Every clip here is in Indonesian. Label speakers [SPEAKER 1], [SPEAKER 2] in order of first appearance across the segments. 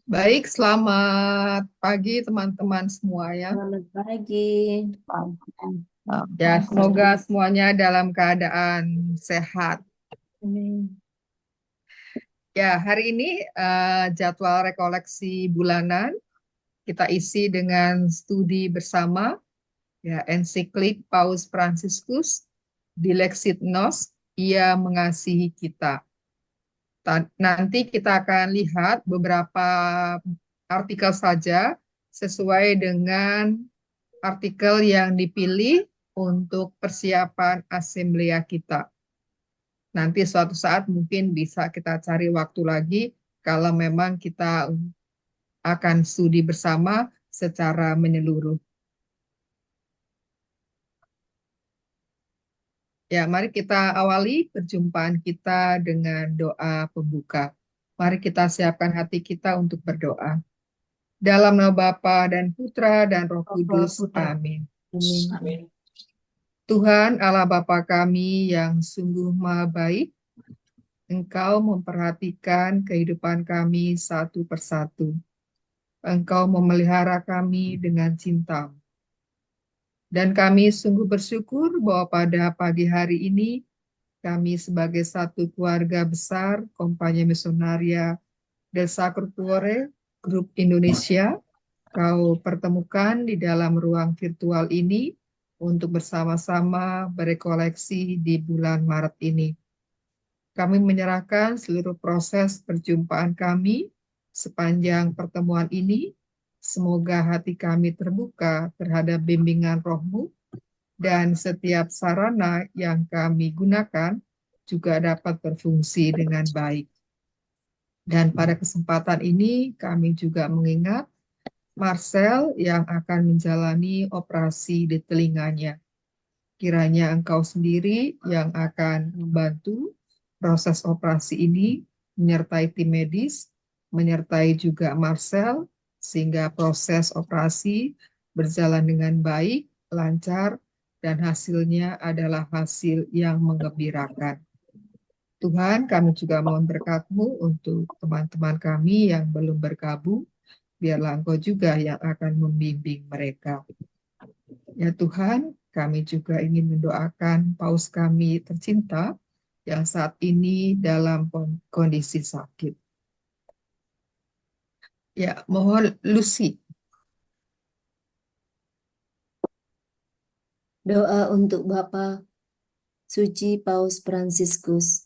[SPEAKER 1] Baik, selamat pagi teman-teman semua ya.
[SPEAKER 2] Selamat pagi.
[SPEAKER 1] Ya, semoga semuanya dalam keadaan sehat.
[SPEAKER 2] Amin.
[SPEAKER 1] Ya, hari ini jadwal rekoleksi bulanan kita isi dengan studi bersama ya ensiklik Paus Fransiskus Dilexit Nos, Ia Mengasihi Kita. Nanti kita akan lihat beberapa artikel saja sesuai dengan artikel yang dipilih untuk persiapan asamblea kita. Nanti suatu saat mungkin bisa kita cari waktu lagi kalau memang kita akan studi bersama secara menyeluruh. Ya, mari kita awali perjumpaan kita dengan doa pembuka. Mari kita siapkan hati kita untuk berdoa. Dalam nama Bapa dan Putra dan Roh Kudus. Amin.
[SPEAKER 2] Amin.
[SPEAKER 1] Tuhan Allah Bapa kami yang sungguh maha baik, Engkau memperhatikan kehidupan kami satu persatu. Engkau memelihara kami dengan cinta. Dan kami sungguh bersyukur bahwa pada pagi hari ini kami sebagai satu keluarga besar Kompanya Misionaria del Sacro Cuore Grup Indonesia, Kau pertemukan di dalam ruang virtual ini untuk bersama-sama berekoleksi di bulan Maret ini. Kami menyerahkan seluruh proses perjumpaan kami sepanjang pertemuan ini. Semoga hati kami terbuka terhadap bimbingan Roh-Mu dan setiap sarana yang kami gunakan juga dapat berfungsi dengan baik. Dan pada kesempatan ini kami juga mengingat Marcel yang akan menjalani operasi di telinganya. Kiranya Engkau sendiri yang akan membantu proses operasi ini, menyertai tim medis, menyertai juga Marcel, sehingga proses operasi berjalan dengan baik, lancar, dan hasilnya adalah hasil yang menggembirakan. Tuhan, kami juga mohon berkat-Mu untuk teman-teman kami yang belum bergabung, biarlah Engkau juga yang akan membimbing mereka. Ya Tuhan, kami juga ingin mendoakan paus kami tercinta yang saat ini dalam kondisi sakit. Ya, mohon Lucy.
[SPEAKER 2] Doa untuk Bapa Suci Paus Fransiskus.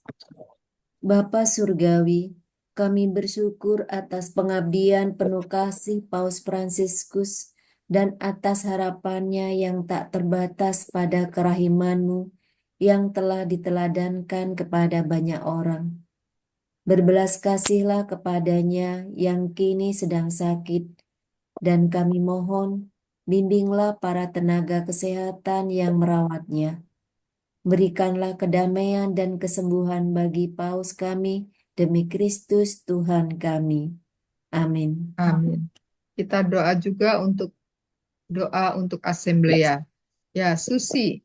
[SPEAKER 2] Bapa Surgawi, kami bersyukur atas pengabdian penuh kasih Paus Fransiskus dan atas harapannya yang tak terbatas pada kerahiman-Mu yang telah diteladankan kepada banyak orang. Berbelas kasihlah kepadanya yang kini sedang sakit, dan kami mohon, bimbinglah para tenaga kesehatan yang merawatnya. Berikanlah kedamaian dan kesembuhan bagi paus kami, demi Kristus Tuhan kami. Amin.
[SPEAKER 1] Amin. Kita doa untuk asamblea. Ya, Susi.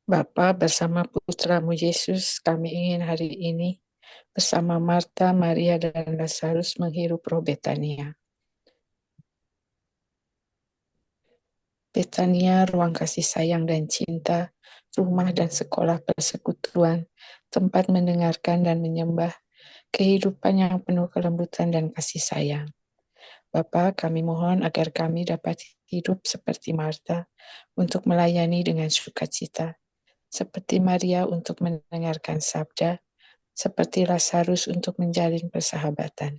[SPEAKER 3] Bapa bersama Putramu Yesus, kami ingin hari ini bersama Marta, Maria, dan Lazarus menghirup roh Betania. Betania, ruang kasih sayang dan cinta, rumah dan sekolah persekutuan, tempat mendengarkan dan menyembah, kehidupan yang penuh kelembutan dan kasih sayang. Bapa, kami mohon agar kami dapat hidup seperti Marta untuk melayani dengan sukacita, seperti Maria untuk mendengarkan sabda, seperti Lazarus untuk menjalin persahabatan.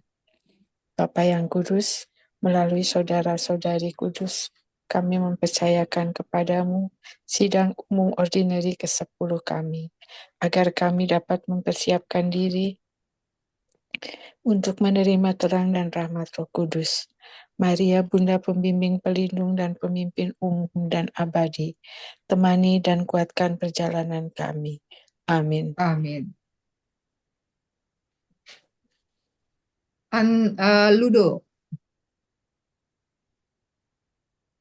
[SPEAKER 3] Bapa yang kudus, melalui saudara-saudari kudus, kami mempercayakan kepadamu sidang umum ordinary ke-10 kami, agar kami dapat mempersiapkan diri untuk menerima terang dan rahmat Roh Kudus. Maria, Bunda Pembimbing Pelindung dan Pemimpin Umum dan Abadi, temani dan kuatkan perjalanan kami. Amin.
[SPEAKER 1] Amin. Ludo.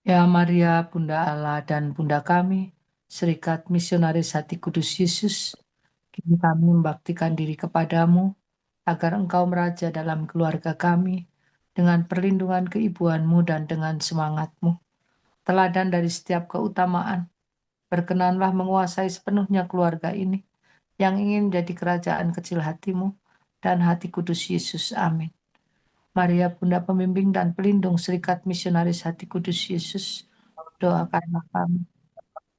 [SPEAKER 4] Ya Maria, Bunda Allah dan Bunda kami, Serikat Misionaris Hati Kudus Yesus, kini kami membaktikan diri kepadamu, agar Engkau meraja dalam keluarga kami, dengan perlindungan keibuan-Mu dan dengan semangat-Mu. Teladan dari setiap keutamaan, berkenanlah menguasai sepenuhnya keluarga ini, yang ingin menjadi kerajaan kecil hati-Mu dan hati kudus Yesus. Amin. Maria, Bunda Pembimbing dan Pelindung Serikat Misionaris Hati Kudus Yesus, doakanlah kami.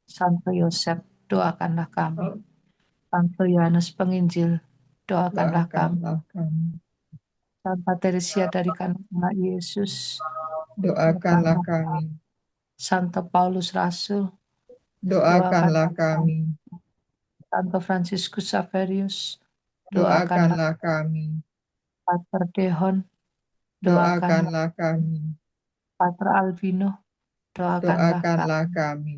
[SPEAKER 4] Santo Yosef, doakanlah kami. Santo Yohanes Penginjil, doakanlah kami.
[SPEAKER 1] Doakanlah kami.
[SPEAKER 4] Santa Teresia dari kanak-kanak Yesus,
[SPEAKER 1] Doakanlah
[SPEAKER 4] doakanlah
[SPEAKER 1] kami.
[SPEAKER 4] Santo Paulus Rasul,
[SPEAKER 1] Doakanlah
[SPEAKER 4] doakanlah
[SPEAKER 1] kami.
[SPEAKER 4] Santo Fransiskus Xaverius, doakanlah
[SPEAKER 1] Doakanlah kami.
[SPEAKER 4] Pater Dehon, doakanlah
[SPEAKER 1] Doakanlah kami.
[SPEAKER 4] Pater Albino, doakanlah
[SPEAKER 1] Doakanlah kami.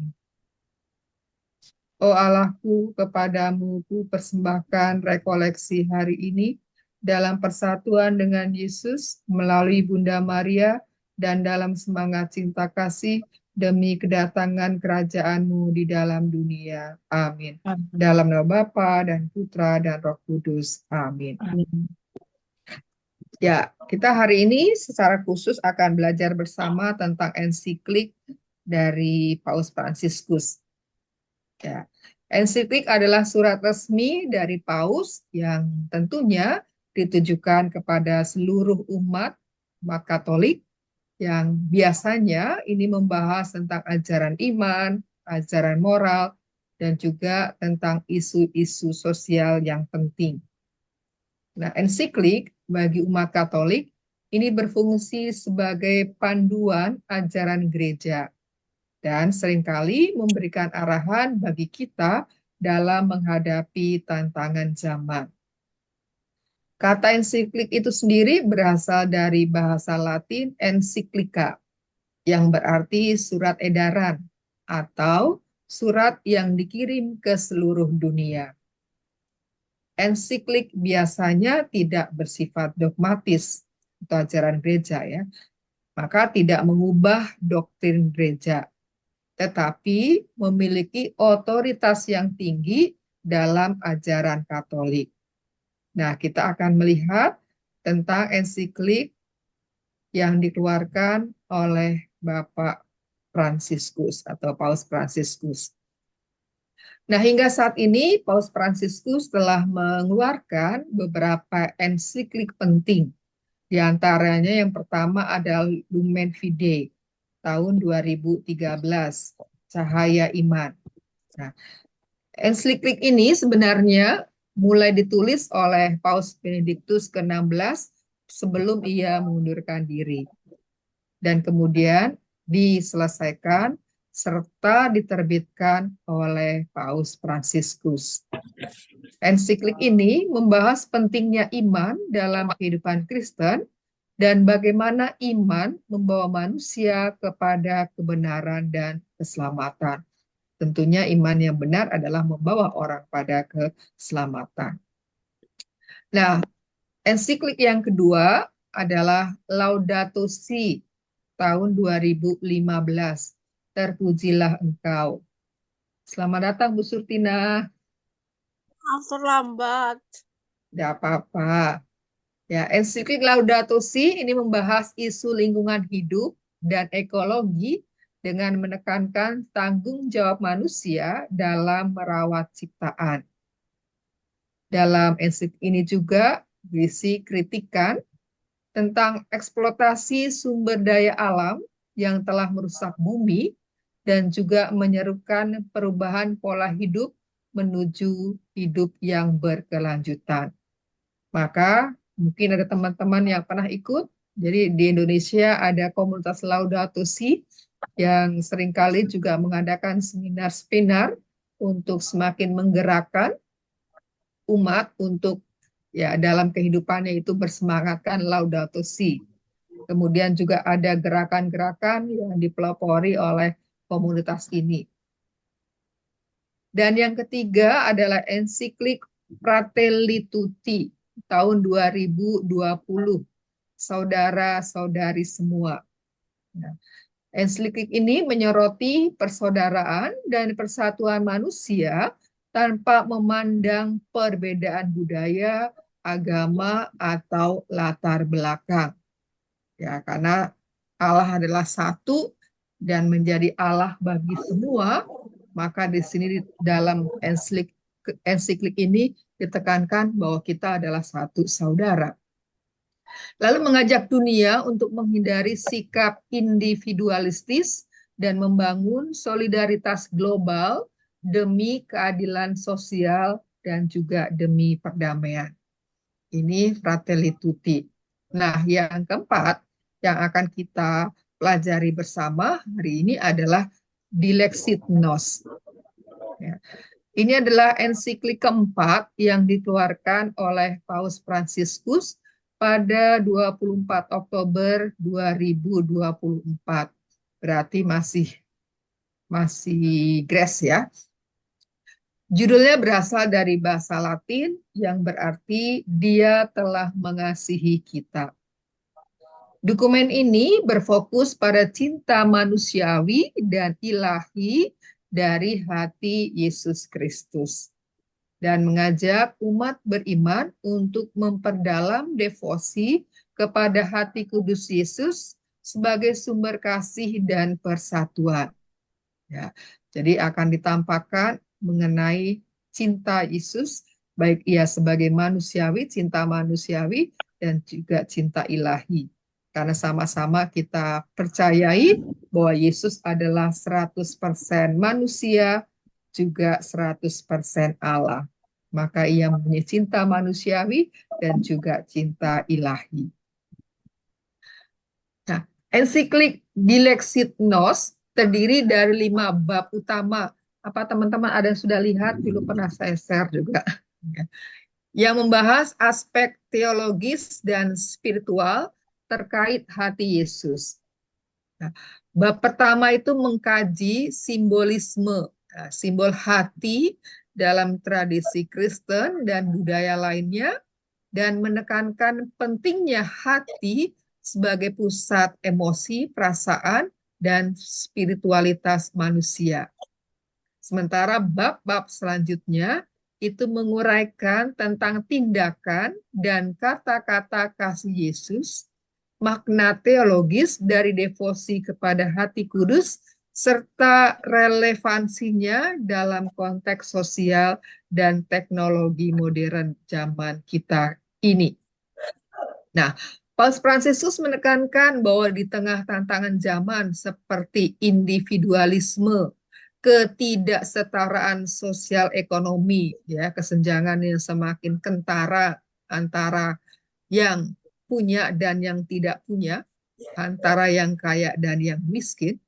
[SPEAKER 1] Oh Allahku, kepadamu ku persembahkan rekoleksi hari ini dalam persatuan dengan Yesus melalui Bunda Maria dan dalam semangat cinta kasih demi kedatangan kerajaan-Mu di dalam dunia. Amin.
[SPEAKER 4] Amin.
[SPEAKER 1] Dalam nama Bapa dan Putra dan Roh Kudus. Amin.
[SPEAKER 4] Amin.
[SPEAKER 1] Ya, kita hari ini secara khusus akan belajar bersama tentang ensiklik dari Paus Fransiskus. Ya, ensiklik adalah surat resmi dari Paus yang tentunya ditujukan kepada seluruh umat Katolik yang biasanya ini membahas tentang ajaran iman, ajaran moral, dan juga tentang isu-isu sosial yang penting. Nah, ensiklik bagi umat Katolik ini berfungsi sebagai panduan ajaran gereja dan seringkali memberikan arahan bagi kita dalam menghadapi tantangan zaman. Kata ensiklik itu sendiri berasal dari bahasa Latin encyclica, yang berarti surat edaran atau surat yang dikirim ke seluruh dunia. Ensiklik biasanya tidak bersifat dogmatis atau ajaran gereja, ya, maka tidak mengubah doktrin gereja, tetapi memiliki otoritas yang tinggi dalam ajaran Katolik. Nah, kita akan melihat tentang ensiklik yang dikeluarkan oleh Bapak Fransiskus atau Paus Fransiskus. Nah, hingga saat ini Paus Fransiskus telah mengeluarkan beberapa ensiklik penting. Di antaranya yang pertama adalah Lumen Fidei tahun 2013, Cahaya Iman. Nah, ensiklik ini sebenarnya mulai ditulis oleh Paus Benediktus ke-16 sebelum ia mengundurkan diri. Dan kemudian diselesaikan serta diterbitkan oleh Paus Fransiskus. Ensiklik ini membahas pentingnya iman dalam kehidupan Kristen dan bagaimana iman membawa manusia kepada kebenaran dan keselamatan. Tentunya iman yang benar adalah membawa orang pada keselamatan. Nah, ensiklik yang kedua adalah Laudato Si tahun 2015. Terpujilah Engkau. Selamat datang Bu Surtina.
[SPEAKER 5] Terlambat.
[SPEAKER 1] Tidak apa-apa. Ya, ensiklik Laudato Si ini membahas isu lingkungan hidup dan ekologi dengan menekankan tanggung jawab manusia dalam merawat ciptaan. Dalam ensiklik ini juga berisi kritikan tentang eksploitasi sumber daya alam yang telah merusak bumi dan juga menyerukan perubahan pola hidup menuju hidup yang berkelanjutan. Maka mungkin ada teman-teman yang pernah ikut. Jadi di Indonesia ada komunitas Laudato Si yang seringkali juga mengadakan seminar-seminar untuk semakin menggerakkan umat untuk ya dalam kehidupannya itu bersemangatkan Laudato Si. Kemudian juga ada gerakan-gerakan yang dipelopori oleh komunitas ini. Dan yang ketiga adalah ensiklik Fratelli Tutti tahun 2020. Saudara-saudari semua. Nah, ensiklik ini menyoroti persaudaraan dan persatuan manusia tanpa memandang perbedaan budaya, agama, atau latar belakang. Ya, karena Allah adalah satu dan menjadi Allah bagi semua, maka di sini dalam ensiklik ini ditekankan bahwa kita adalah satu saudara. Lalu mengajak dunia untuk menghindari sikap individualistis dan membangun solidaritas global demi keadilan sosial dan juga demi perdamaian. Ini Fratelli Tutti. Nah, yang keempat yang akan kita pelajari bersama hari ini adalah Dilexit Nos. Ya. Ini adalah ensiklik keempat yang dikeluarkan oleh Paus Fransiskus pada 24 Oktober 2024. Berarti masih Grace ya. Judulnya berasal dari bahasa Latin yang berarti Dia telah mengasihi kita. Dokumen ini berfokus pada cinta manusiawi dan ilahi dari hati Yesus Kristus dan mengajak umat beriman untuk memperdalam devosi kepada hati kudus Yesus sebagai sumber kasih dan persatuan. Ya, jadi akan ditampakkan mengenai cinta Yesus, baik ia sebagai manusiawi, cinta manusiawi, dan juga cinta ilahi. Karena sama-sama kita percayai bahwa Yesus adalah 100% manusia, juga 100% Allah. Maka ia mempunyai cinta manusiawi dan juga cinta ilahi. Nah, ensiklik Dilexit Nos terdiri dari 5 bab utama. Apa teman-teman ada yang sudah lihat? Dulu pernah saya share juga. Yang membahas aspek teologis dan spiritual terkait hati Yesus. Nah, bab pertama itu mengkaji simbolisme, simbol hati dalam tradisi Kristen dan budaya lainnya, dan menekankan pentingnya hati sebagai pusat emosi, perasaan, dan spiritualitas manusia. Sementara bab-bab selanjutnya itu menguraikan tentang tindakan dan kata-kata kasih Yesus, makna teologis dari devosi kepada hati kudus, serta relevansinya dalam konteks sosial dan teknologi modern zaman kita ini. Nah, Paus Fransiskus menekankan bahwa di tengah tantangan zaman seperti individualisme, ketidaksetaraan sosial ekonomi, ya, kesenjangan yang semakin kentara antara yang punya dan yang tidak punya, antara yang kaya dan yang miskin,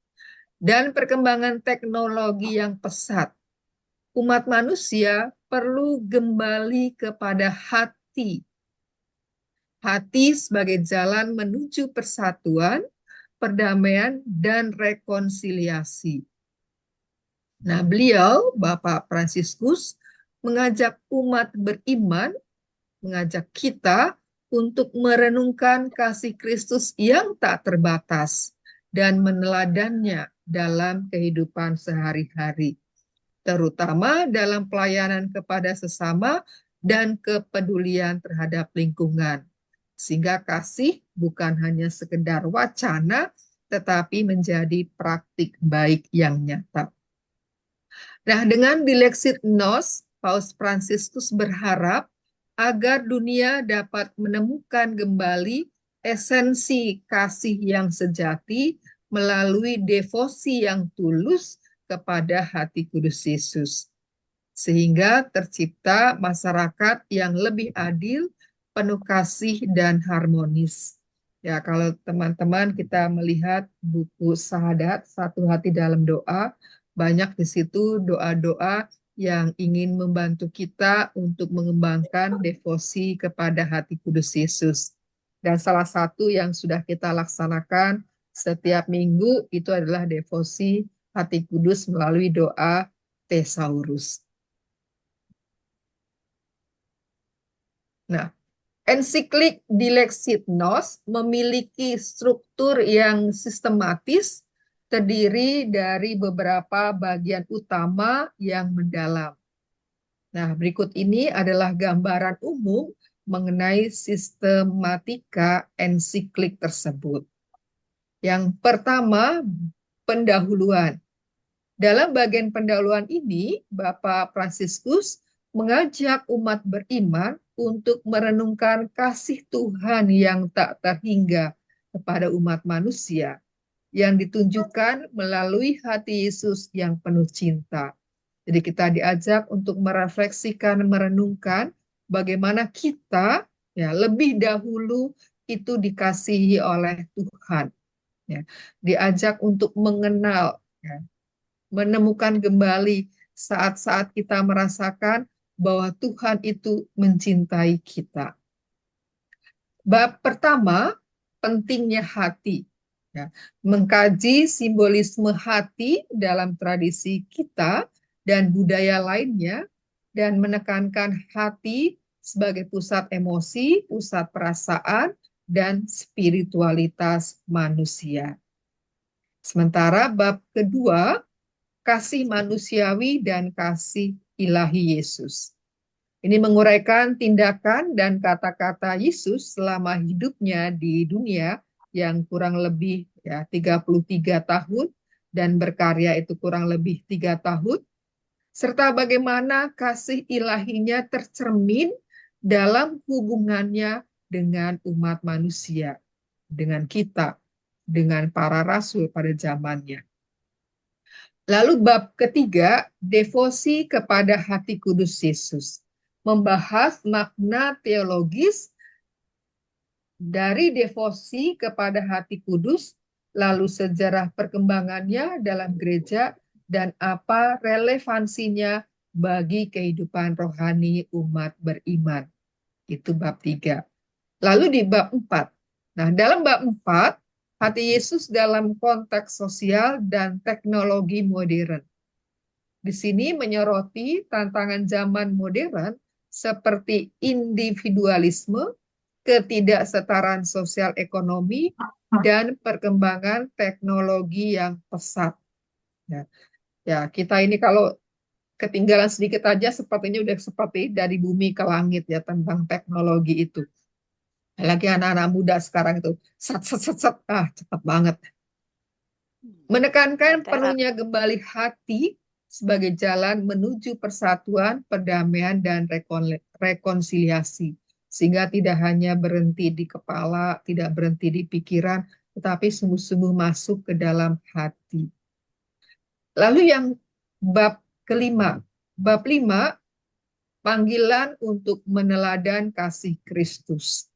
[SPEAKER 1] dan perkembangan teknologi yang pesat, umat manusia perlu kembali kepada hati. Hati sebagai jalan menuju persatuan, perdamaian, dan rekonsiliasi. Nah, beliau, Bapak Fransiskus, mengajak umat beriman, mengajak kita untuk merenungkan kasih Kristus yang tak terbatas dan meneladannya dalam kehidupan sehari-hari, terutama dalam pelayanan kepada sesama dan kepedulian terhadap lingkungan. Sehingga kasih bukan hanya sekedar wacana, tetapi menjadi praktik baik yang nyata. Nah, dengan Dilexit Nos, Paus Fransiskus berharap agar dunia dapat menemukan kembali esensi kasih yang sejati melalui devosi yang tulus kepada hati kudus Yesus. Sehingga tercipta masyarakat yang lebih adil, penuh kasih, dan harmonis. Ya, kalau teman-teman kita melihat buku Sahadat, Satu Hati Dalam Doa, banyak di situ doa-doa yang ingin membantu kita untuk mengembangkan devosi kepada hati kudus Yesus. Dan salah satu yang sudah kita laksanakan setiap minggu itu adalah devosi hati kudus melalui doa Thesaurus. Nah, ensiklik Dilexit Nos memiliki struktur yang sistematis, terdiri dari beberapa bagian utama yang mendalam. Nah, berikut ini adalah gambaran umum mengenai sistematika ensiklik tersebut. Yang pertama, pendahuluan. Dalam bagian pendahuluan ini, Bapak Fransiskus mengajak umat beriman untuk merenungkan kasih Tuhan yang tak terhingga kepada umat manusia, yang ditunjukkan melalui hati Yesus yang penuh cinta. Jadi kita diajak untuk merefleksikan, merenungkan bagaimana kita lebih dahulu itu dikasihi oleh Tuhan. Diajak untuk mengenal, menemukan kembali saat-saat kita merasakan bahwa Tuhan itu mencintai kita. Bab pertama, pentingnya hati. Mengkaji simbolisme hati dalam tradisi kita dan budaya lainnya, dan menekankan hati sebagai pusat emosi, pusat perasaan, dan spiritualitas manusia. Sementara bab kedua, kasih manusiawi dan kasih ilahi Yesus. Ini menguraikan tindakan dan kata-kata Yesus selama hidupnya di dunia yang kurang lebih 33 tahun dan berkarya itu kurang lebih 3 tahun, serta bagaimana kasih ilahinya tercermin dalam hubungannya dengan umat manusia, dengan kita, dengan para rasul pada zamannya. Lalu bab ketiga, devosi kepada hati kudus Yesus. Membahas makna teologis dari devosi kepada hati kudus, lalu sejarah perkembangannya dalam gereja, dan apa relevansinya bagi kehidupan rohani umat beriman. Itu bab 3. Lalu di bab 4. Nah, dalam bab 4, hati Yesus dalam konteks sosial dan teknologi modern. Di sini menyoroti tantangan zaman modern seperti individualisme, ketidaksetaraan sosial ekonomi, dan perkembangan teknologi yang pesat. Kita ini kalau ketinggalan sedikit aja sepertinya udah seperti dari bumi ke langit tentang teknologi itu. Lagi anak-anak muda sekarang itu cepat banget. Menekankan perlunya kembali hati sebagai jalan menuju persatuan, perdamaian, dan rekonsiliasi. Sehingga tidak hanya berhenti di kepala, tidak berhenti di pikiran, tetapi sungguh-sungguh masuk ke dalam hati. Lalu yang bab kelima. Bab 5, panggilan untuk meneladan kasih Kristus.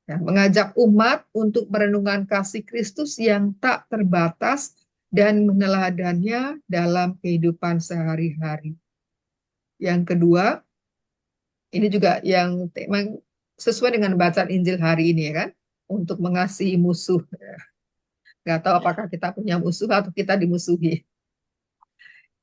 [SPEAKER 1] Mengajak umat untuk merenungkan kasih Kristus yang tak terbatas dan meneladannya dalam kehidupan sehari-hari. Yang kedua, ini juga yang sesuai dengan bacaan Injil hari ini kan, untuk mengasihi musuh. Nggak tahu apakah kita punya musuh atau kita dimusuhi.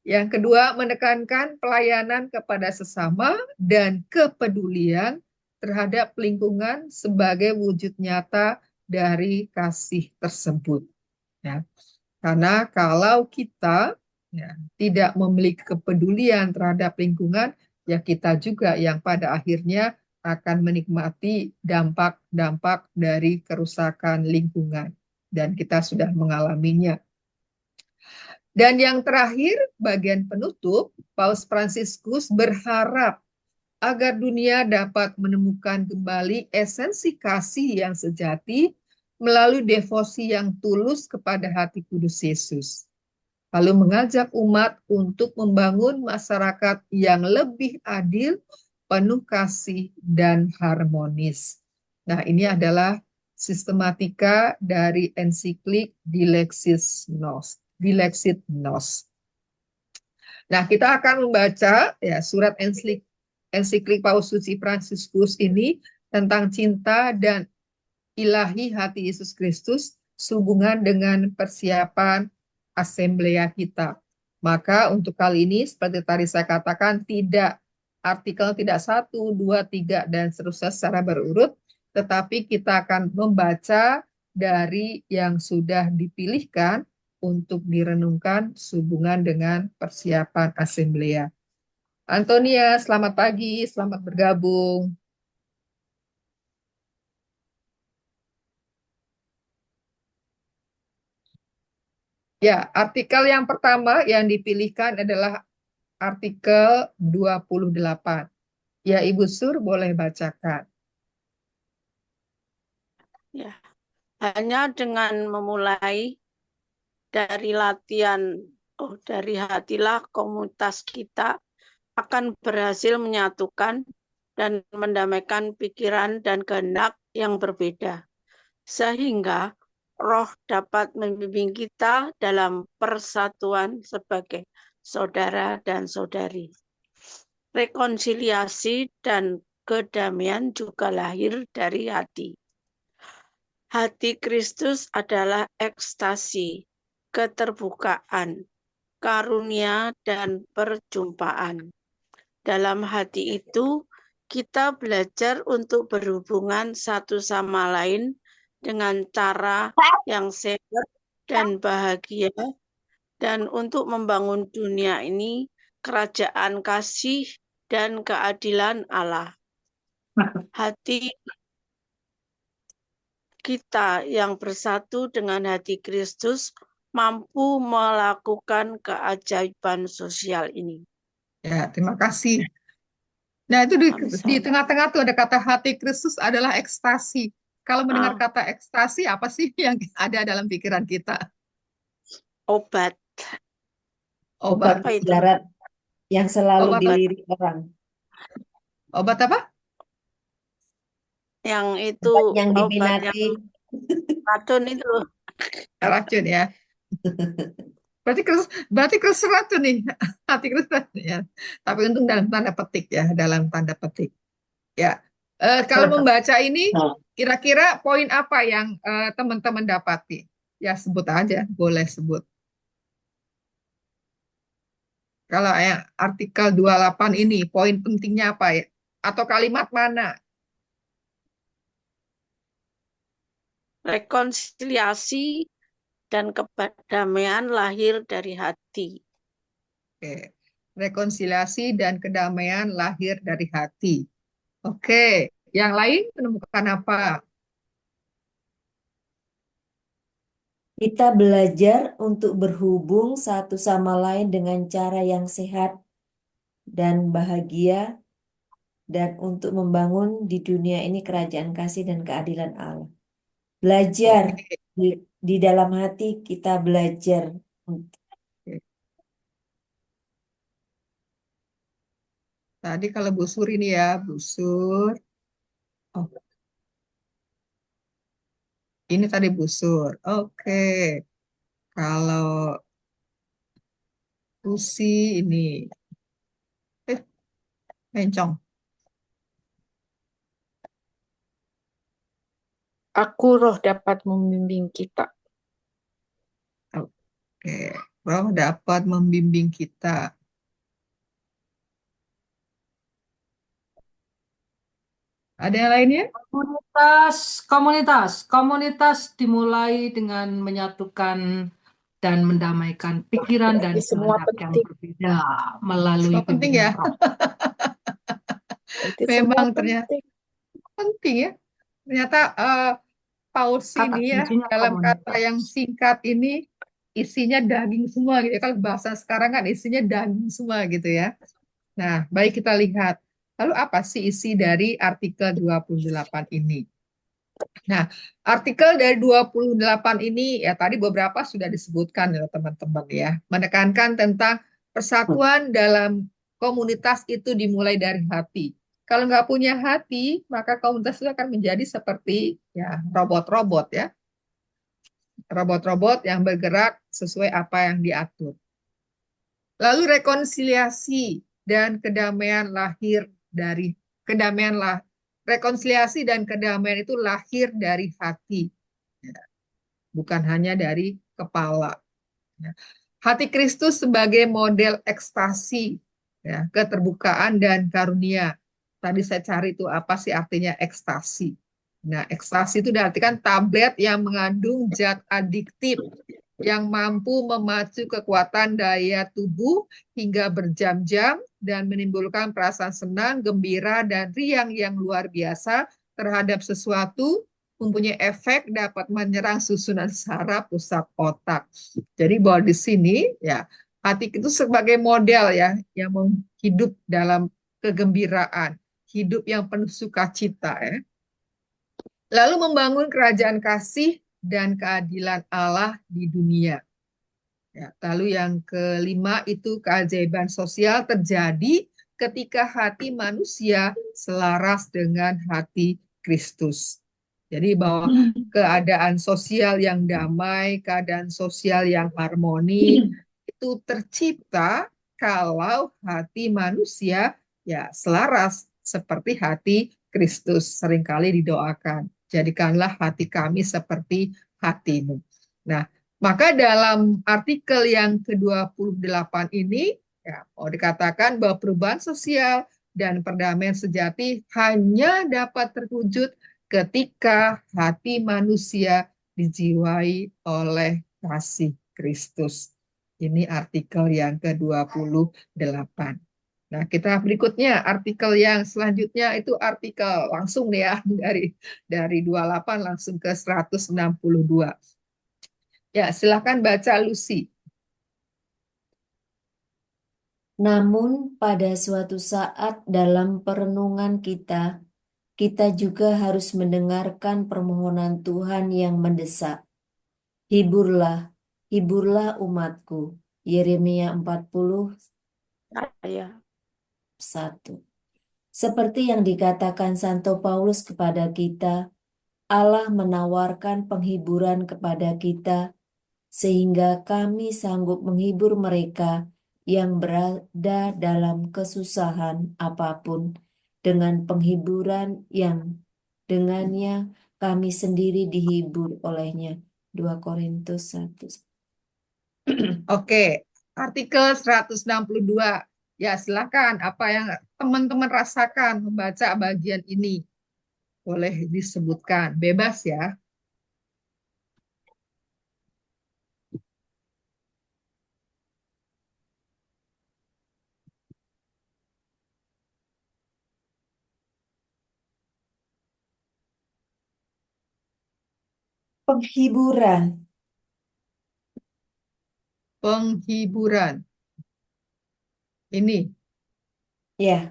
[SPEAKER 1] Yang kedua, menekankan pelayanan kepada sesama dan kepedulian terhadap lingkungan sebagai wujud nyata dari kasih tersebut. Karena kalau kita tidak memiliki kepedulian terhadap lingkungan, kita juga yang pada akhirnya akan menikmati dampak-dampak dari kerusakan lingkungan. Dan kita sudah mengalaminya. Dan yang terakhir, bagian penutup, Paus Fransiskus berharap agar dunia dapat menemukan kembali esensi kasih yang sejati melalui devosi yang tulus kepada hati kudus Yesus. Lalu mengajak umat untuk membangun masyarakat yang lebih adil, penuh kasih, dan harmonis. Nah, ini adalah sistematika dari ensiklik Dilexit Nos. Nah, kita akan membaca surat ensiklik Paus Suci Fransiskus ini tentang cinta dan ilahi hati Yesus Kristus sehubungan dengan persiapan asamblea kita. Maka untuk kali ini seperti tadi saya katakan, artikel tidak 1, 2, 3 dan seterusnya secara berurut, tetapi kita akan membaca dari yang sudah dipilihkan untuk direnungkan sehubungan dengan persiapan asamblea. Antonia, selamat pagi, selamat bergabung. Ya, artikel yang pertama yang dipilihkan adalah artikel 28. Ya, Ibu Sur boleh bacakan.
[SPEAKER 5] Ya, hanya dengan memulai dari latihan, dari hatilah komunitas kita akan berhasil menyatukan dan mendamaikan pikiran dan kehendak yang berbeda, sehingga Roh dapat membimbing kita dalam persatuan sebagai saudara dan saudari. Rekonsiliasi dan kedamaian juga lahir dari hati. Hati Kristus adalah ekstasi, keterbukaan, karunia, dan perjumpaan. Dalam hati itu, kita belajar untuk berhubungan satu sama lain dengan cara yang sehat dan bahagia, dan untuk membangun dunia ini kerajaan kasih dan keadilan Allah. Hati kita yang bersatu dengan hati Kristus mampu melakukan keajaiban sosial ini.
[SPEAKER 1] Ya, terima kasih. Nah, itu di
[SPEAKER 5] Sama-sama.
[SPEAKER 1] tengah-tengah tuh ada kata hati Kristus adalah ekstasi. Kalau mendengar
[SPEAKER 5] Ah,
[SPEAKER 1] kata ekstasi, apa sih yang ada dalam pikiran kita?
[SPEAKER 5] obat.
[SPEAKER 2] Obat
[SPEAKER 1] Obat,
[SPEAKER 5] Apa itu?
[SPEAKER 2] mudarat yang selalu
[SPEAKER 1] obat,
[SPEAKER 2] dilirik orang.
[SPEAKER 1] obat apa?
[SPEAKER 5] Yang itu
[SPEAKER 2] Obat yang
[SPEAKER 5] obat yang
[SPEAKER 2] diminati.
[SPEAKER 5] racun itu.
[SPEAKER 1] Racun ya. Berarti Kristus racun nih. Hati Kristus racun ya. Tapi untung dalam tanda petik ya, dalam tanda petik. Ya. Kalau membaca ini, kira-kira poin apa yang teman-teman dapati? Ya, sebut aja, boleh sebut. Kalau yang artikel 28 ini, poin pentingnya apa ya? Atau kalimat mana?
[SPEAKER 5] Rekonsiliasi dan kedamaian lahir dari hati.
[SPEAKER 1] Oke. Rekonsiliasi dan kedamaian lahir dari hati. Oke. Yang lain menemukan apa?
[SPEAKER 2] Kita belajar untuk berhubung satu sama lain dengan cara yang sehat dan bahagia dan untuk membangun di dunia ini kerajaan kasih dan keadilan Allah. Belajar
[SPEAKER 1] Oke.
[SPEAKER 2] di dalam hati kita belajar.
[SPEAKER 1] Tadi kalau Bu Sur ini ya, Bu Sur. Oh, ini tadi Bu Sur. Oke. Kalau Lucy ini. Mencong.
[SPEAKER 3] Aku roh dapat membimbing kita.
[SPEAKER 1] Oke. Roh dapat membimbing kita. Ada yang lainnya?
[SPEAKER 4] Komunitas dimulai dengan menyatukan dan mendamaikan pikiran dan
[SPEAKER 3] Berarti semua
[SPEAKER 4] kehendak yang
[SPEAKER 3] penting.
[SPEAKER 4] berbeda melalui
[SPEAKER 1] Semua penting ya.
[SPEAKER 4] bimbingan Roh.
[SPEAKER 3] Berarti
[SPEAKER 1] Memang
[SPEAKER 3] semua
[SPEAKER 1] ternyata
[SPEAKER 3] penting.
[SPEAKER 1] penting ya. Ternyata Paulus
[SPEAKER 4] Kata
[SPEAKER 1] ini ya
[SPEAKER 4] kuncinya
[SPEAKER 1] dalam kata
[SPEAKER 4] komunitas.
[SPEAKER 1] yang singkat ini isinya daging semua gitu ya. Kalau bahasa sekarang kan isinya daging semua gitu ya. Nah, baik kita lihat. Lalu apa sih isi dari artikel 28 ini? Nah, artikel dari 28 ini ya tadi beberapa sudah disebutkan ya teman-teman ya. Menekankan tentang persatuan dalam komunitas itu dimulai dari hati. Kalau nggak punya hati, maka komunitas itu akan menjadi seperti ya robot-robot ya. Robot-robot yang bergerak sesuai apa yang diatur. Lalu rekonsiliasi dan kedamaian lahir dari rekonsiliasi dan kedamaian itu lahir dari hati, bukan hanya dari kepala. Hati Kristus sebagai model ekstasi, ya, keterbukaan dan karunia. Tadi saya cari itu apa sih artinya ekstasi. Nah, ekstasi itu diartikan tablet yang mengandung zat adiktif yang mampu memacu kekuatan daya tubuh hingga berjam-jam dan menimbulkan perasaan senang, gembira, dan riang yang luar biasa terhadap sesuatu mempunyai efek dapat menyerang susunan saraf pusat otak. Jadi bahwa di sini ya hati itu sebagai model ya yang hidup dalam kegembiraan, hidup yang penuh sukacita ya. Lalu membangun kerajaan kasih dan keadilan Allah di dunia. Ya, lalu yang kelima itu keajaiban sosial terjadi ketika hati manusia selaras dengan hati Kristus. Jadi bahwa keadaan sosial yang damai, keadaan sosial yang harmoni itu tercipta kalau hati manusia ya selaras seperti hati Kristus. Seringkali didoakan, jadikanlah hati kami seperti hatimu. Nah, maka dalam artikel yang ke-28 ini, ya, mau dikatakan bahwa perubahan sosial dan perdamaian sejati hanya dapat terwujud ketika hati manusia dijiwai oleh kasih Kristus. Ini artikel yang ke-28. Nah, kita berikutnya artikel yang selanjutnya itu artikel langsung ya dari 28 langsung ke 162. Ya, silakan baca Lucy.
[SPEAKER 2] Namun pada suatu saat dalam perenungan kita juga harus mendengarkan permohonan Tuhan yang mendesak. Hiburlah, hiburlah umatku. Yeremia 40:1.
[SPEAKER 5] Ya.
[SPEAKER 2] Seperti yang dikatakan Santo Paulus kepada kita, Allah menawarkan penghiburan kepada kita sehingga kami sanggup menghibur mereka yang berada dalam kesusahan apapun dengan penghiburan yang dengannya kami sendiri dihibur olehnya. 2 Korintus 1.
[SPEAKER 1] Oke, artikel 162. Ya, silakan apa yang teman-teman rasakan membaca bagian ini. Boleh disebutkan, bebas ya.
[SPEAKER 2] Penghiburan.
[SPEAKER 1] Penghiburan. Ini.
[SPEAKER 2] Ya,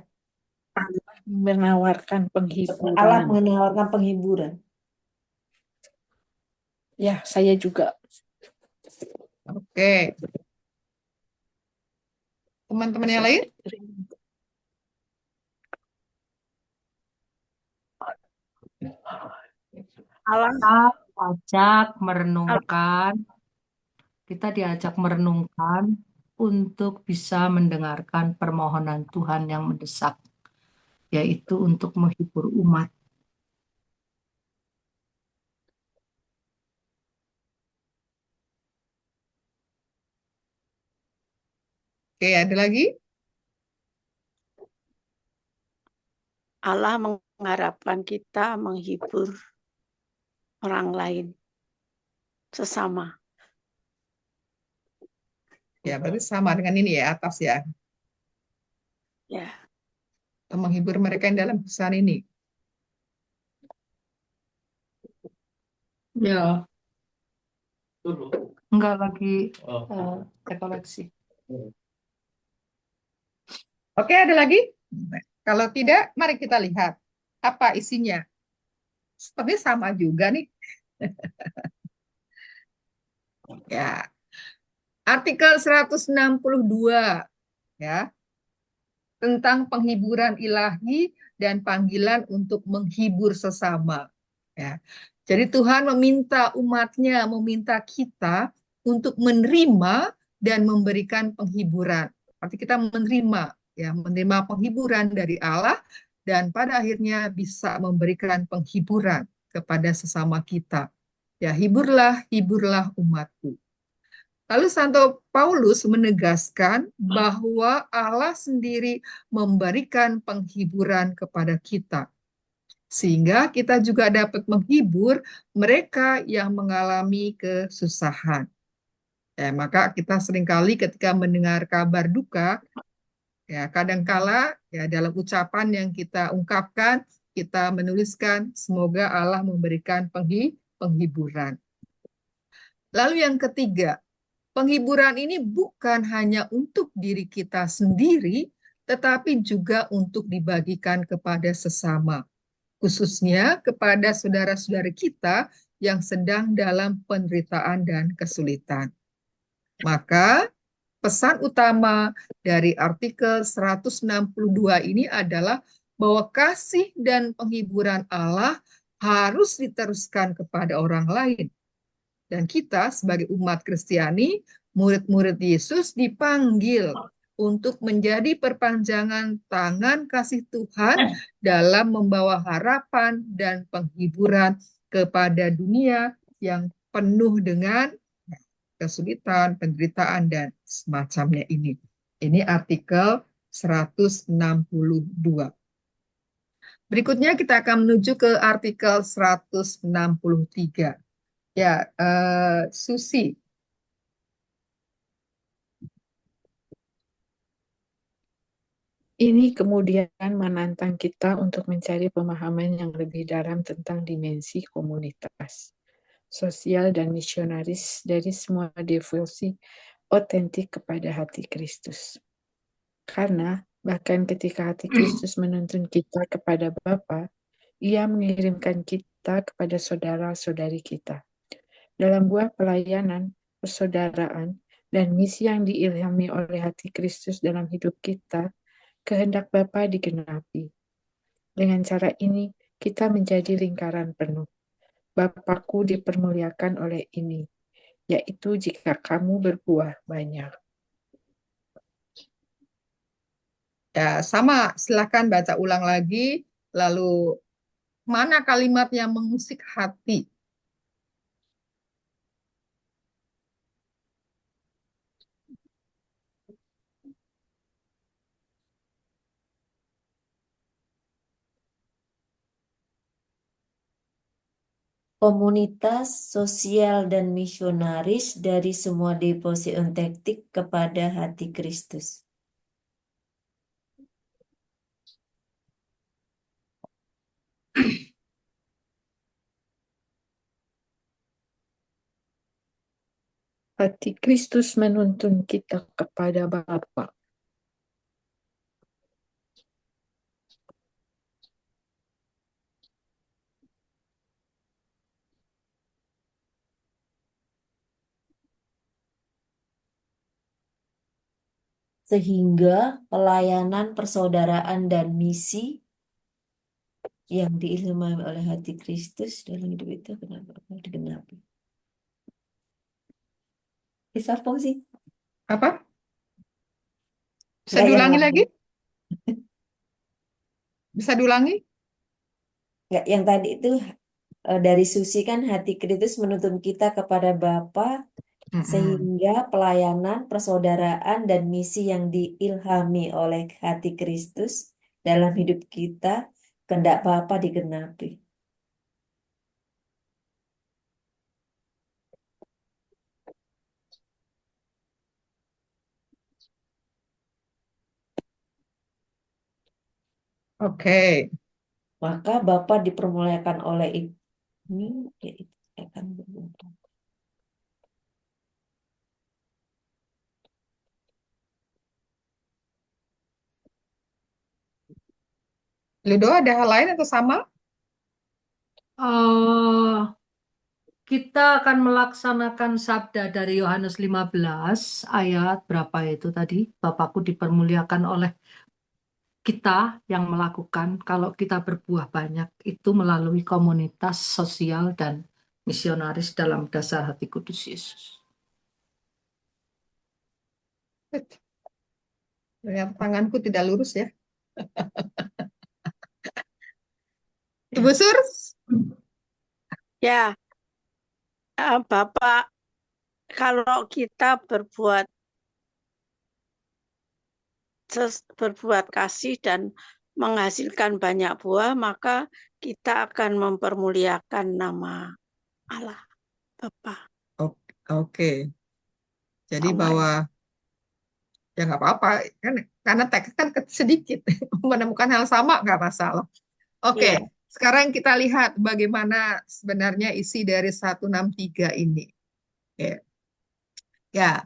[SPEAKER 3] Menawarkan penghiburan.
[SPEAKER 2] Allah menawarkan penghiburan.
[SPEAKER 3] Ya, saya juga.
[SPEAKER 1] Oke. Teman-teman yang lain?
[SPEAKER 5] Allah
[SPEAKER 4] Kita diajak merenungkan untuk bisa mendengarkan permohonan Tuhan yang mendesak, yaitu untuk menghibur umat.
[SPEAKER 1] Oke, ada lagi?
[SPEAKER 5] Allah mengharapkan kita menghibur orang lain, sesama.
[SPEAKER 1] Ya, berarti sama dengan ini ya, atas ya.
[SPEAKER 5] Ya.
[SPEAKER 1] Menghibur mereka yang dalam kesusahan ini.
[SPEAKER 4] Ya. Enggak lagi rekoleksi.
[SPEAKER 1] Oke, ada lagi? Kalau tidak, mari kita lihat apa isinya. Sepertinya sama juga nih. Ya. Artikel 162 ya. Tentang penghiburan ilahi dan panggilan untuk menghibur sesama. Ya. Jadi Tuhan meminta umatnya, meminta kita untuk menerima dan memberikan penghiburan. Arti kita menerima, ya, menerima penghiburan dari Allah dan pada akhirnya bisa memberikan penghiburan kepada sesama kita. Ya, hiburlah, hiburlah umatku. Lalu Santo Paulus menegaskan bahwa Allah sendiri memberikan penghiburan kepada kita, sehingga kita juga dapat menghibur mereka yang mengalami kesusahan. Ya, maka kita seringkali ketika mendengar kabar duka, ya kadangkala ya dalam ucapan yang kita ungkapkan, kita menuliskan, semoga Allah memberikan penghiburan. Lalu yang ketiga, penghiburan ini bukan hanya untuk diri kita sendiri, tetapi juga untuk dibagikan kepada sesama, khususnya kepada saudara-saudara kita yang sedang dalam penderitaan dan kesulitan. Maka pesan utama dari artikel 162 ini adalah bahwa kasih dan penghiburan Allah harus diteruskan kepada orang lain. Dan kita sebagai umat Kristiani, murid-murid Yesus dipanggil untuk menjadi perpanjangan tangan kasih Tuhan dalam membawa harapan dan penghiburan kepada dunia yang penuh dengan kesulitan, penderitaan, dan semacamnya ini. Ini artikel 162. Berikutnya kita akan menuju ke artikel 163. Ya, Susi.
[SPEAKER 3] Ini kemudian menantang kita untuk mencari pemahaman yang lebih dalam tentang dimensi komunitas, sosial, dan misionaris dari semua devosi otentik kepada hati Kristus. Karena bahkan ketika hati Kristus menuntun kita kepada Bapa, Ia mengirimkan kita kepada saudara-saudari kita. Dalam buah pelayanan, persaudaraan, dan misi yang diilhami oleh hati Kristus dalam hidup kita, kehendak Bapa digenapi. Dengan cara ini, kita menjadi lingkaran penuh. Bapakku dipermuliakan oleh ini, yaitu jika kamu berbuah banyak.
[SPEAKER 1] Ya, sama, silakan baca ulang lagi. Lalu, mana kalimat yang mengusik hati?
[SPEAKER 2] Komunitas sosial dan misionaris dari semua devosi otentik kepada hati Kristus.
[SPEAKER 3] Hati Kristus menuntun kita kepada Bapa.
[SPEAKER 2] Sehingga pelayanan persaudaraan dan misi yang diilhami oleh hati Kristus dalam hidup itu kenapa digenapi? Bisa sih?
[SPEAKER 1] Apa? Bisa
[SPEAKER 2] Nggak yang
[SPEAKER 1] diulangi
[SPEAKER 2] lain.
[SPEAKER 1] lagi? Bisa diulangi?
[SPEAKER 2] Nggak, yang tadi itu dari Susi kan hati Kristus menuntun kita kepada Bapa, sehingga pelayanan, persaudaraan, dan misi yang diilhami oleh hati Kristus dalam hidup kita, kehendak Bapa digenapi.
[SPEAKER 1] Oke.
[SPEAKER 2] Maka Bapa dipermuliakan oleh ini, yaitu akan berbuah.
[SPEAKER 1] Ludo, ada hal lain atau sama?
[SPEAKER 4] Kita akan melaksanakan sabda dari Yohanes 15 ayat berapa itu tadi? Bapakku dipermuliakan oleh kita yang melakukan kalau kita berbuah banyak itu melalui komunitas sosial dan misionaris dalam dasar hati kudus Yesus.
[SPEAKER 1] Ternyata tanganku tidak lurus ya. Ibu Sur?
[SPEAKER 5] Ya, Bapak, kalau kita berbuat kasih dan menghasilkan banyak buah, maka kita akan mempermuliakan nama Allah, Bapa.
[SPEAKER 1] Oke. Jadi
[SPEAKER 5] Sama
[SPEAKER 1] bahwa ya nggak apa-apa kan, karena teks kan sedikit menemukan hal sama nggak masalah. Oke,
[SPEAKER 5] Iya.
[SPEAKER 1] sekarang kita lihat bagaimana sebenarnya isi dari 163 ini. Oke. Ya,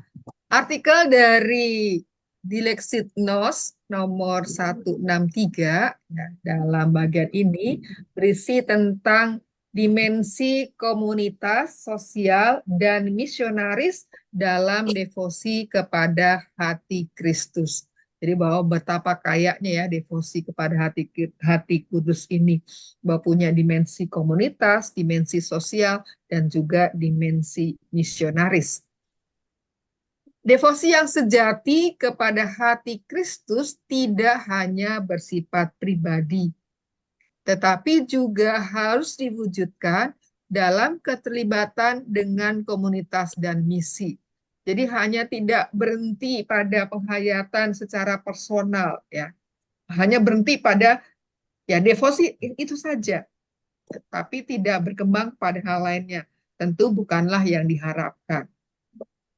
[SPEAKER 1] artikel dari Dilexit-Nos nomor 163 ya, dalam bagian ini berisi tentang dimensi komunitas, sosial, dan misionaris dalam devosi kepada hati Kristus. Jadi bahwa betapa kayaknya ya devosi kepada hati kudus ini, bahwa punya dimensi komunitas, dimensi sosial, dan juga dimensi misionaris. Devosi yang sejati kepada hati Kristus tidak hanya bersifat pribadi, tetapi juga harus diwujudkan dalam keterlibatan dengan komunitas dan misi. Jadi hanya tidak berhenti pada penghayatan secara personal, ya. Hanya berhenti pada ya devosi itu saja, tapi tidak berkembang pada hal lainnya. Tentu bukanlah yang diharapkan.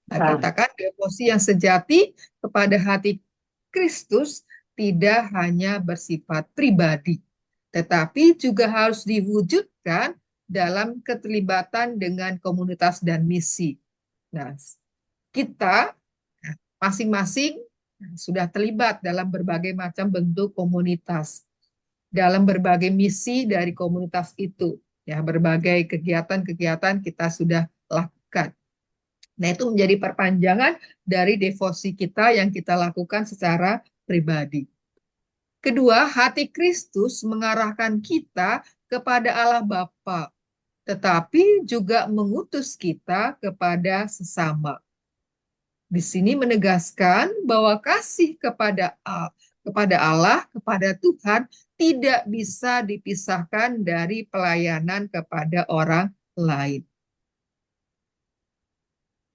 [SPEAKER 1] Katakan devosi yang sejati kepada hati Kristus tidak hanya bersifat pribadi, tetapi juga harus diwujudkan dalam keterlibatan dengan komunitas dan misi. Nah, kita masing-masing sudah terlibat dalam berbagai macam bentuk komunitas, dalam berbagai misi dari komunitas itu. Ya, berbagai kegiatan-kegiatan kita sudah lakukan. Nah, itu menjadi perpanjangan dari devosi kita yang kita lakukan secara pribadi. Kedua, hati Kristus mengarahkan kita kepada Allah Bapa, tetapi juga mengutus kita kepada sesama. Di sini menegaskan bahwa kasih kepada Allah, kepada Tuhan, tidak bisa dipisahkan dari pelayanan kepada orang lain.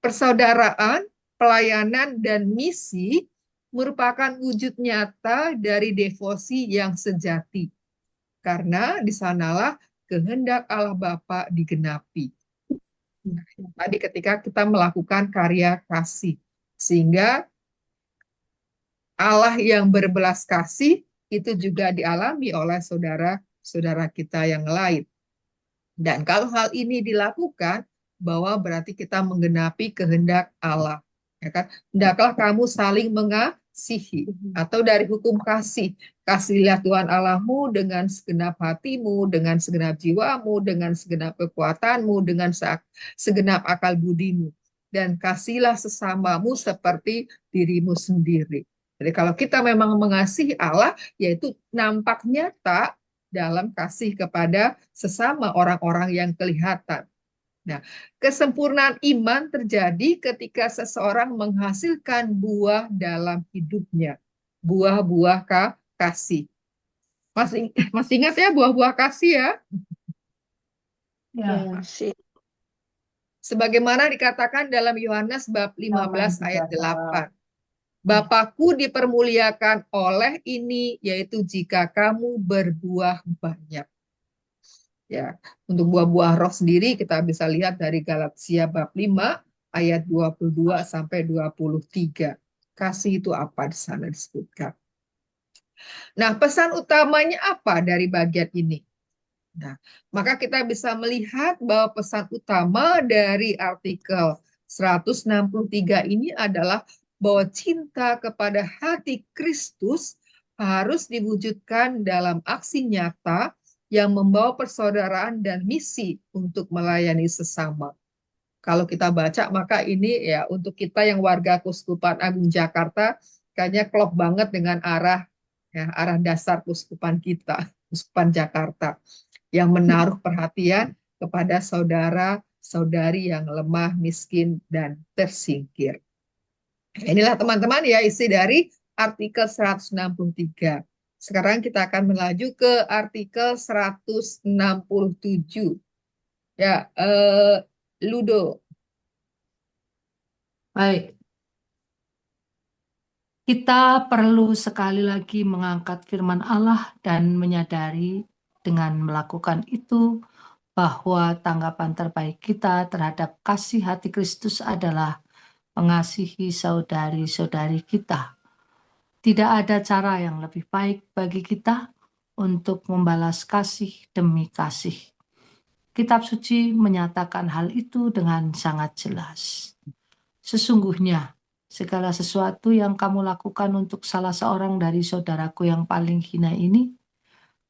[SPEAKER 1] Persaudaraan, pelayanan, dan misi merupakan wujud nyata dari devosi yang sejati. Karena di sanalah kehendak Allah Bapa digenapi. Tadi ketika kita melakukan karya kasih. Sehingga Allah yang berbelas kasih itu juga dialami oleh saudara-saudara kita yang lain. Dan kalau hal ini dilakukan, bahwa berarti kita menggenapi kehendak Allah. Ya kan? Hendaklah kamu saling mengasihi. Atau dari hukum kasih. Kasihilah Tuhan Allahmu dengan segenap hatimu, dengan segenap jiwamu, dengan segenap kekuatanmu, dengan segenap akal budimu. Dan kasihilah sesamamu seperti dirimu sendiri. Jadi kalau kita memang mengasihi Allah, yaitu nampak nyata dalam kasih kepada sesama orang-orang yang kelihatan. Nah, kesempurnaan iman terjadi ketika seseorang menghasilkan buah dalam hidupnya. Buah-buah kasih. Masih ingat ya buah-buah kasih ya?
[SPEAKER 4] Ya.
[SPEAKER 5] Kasih.
[SPEAKER 1] Sebagaimana dikatakan dalam Yohanes bab 15 ayat 8. Bapakku dipermuliakan oleh ini, yaitu jika kamu berbuah banyak. Ya, untuk buah-buah roh sendiri kita bisa lihat dari Galatia bab 5 ayat 22 sampai 23. Kasih itu apa di sana disebutkan. Nah, pesan utamanya apa dari bagian ini? Nah, maka kita bisa melihat bahwa pesan utama dari artikel 163 ini adalah bahwa cinta kepada hati Kristus harus diwujudkan dalam aksi nyata yang membawa persaudaraan dan misi untuk melayani sesama. Kalau kita baca, maka ini ya untuk kita yang warga Keuskupan Agung Jakarta, kayaknya klop banget dengan arah dasar keuskupan kita, Keuskupan Jakarta, yang menaruh perhatian kepada saudara-saudari yang lemah, miskin, dan tersingkir. Inilah teman-teman ya isi dari artikel 163. Sekarang kita akan melaju ke artikel 167. Ya, Ludo.
[SPEAKER 4] Baik. Kita perlu sekali lagi mengangkat firman Allah dan menyadari dengan melakukan itu bahwa tanggapan terbaik kita terhadap kasih hati Kristus adalah mengasihi saudari-saudari kita. Tidak ada cara yang lebih baik bagi kita untuk membalas kasih demi kasih. Kitab suci menyatakan hal itu dengan sangat jelas. Sesungguhnya, segala sesuatu yang kamu lakukan untuk salah seorang dari saudaraku yang paling hina ini,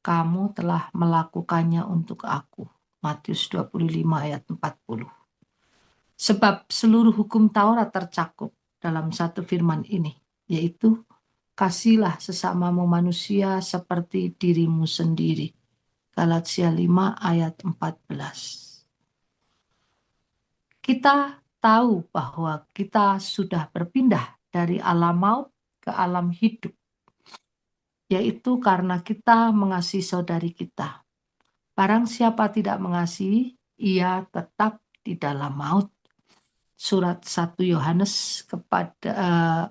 [SPEAKER 4] kamu telah melakukannya untuk aku. Matius 25 ayat 40. Sebab seluruh hukum Taurat tercakup dalam satu firman ini, yaitu kasihlah sesamamu manusia seperti dirimu sendiri. Galatia 5 ayat 14. Kita tahu bahwa kita sudah berpindah dari alam maut ke alam hidup, yaitu karena kita mengasihi saudari kita. Barang siapa tidak mengasihi, ia tetap di dalam maut. Surat 1 Yohanes kepada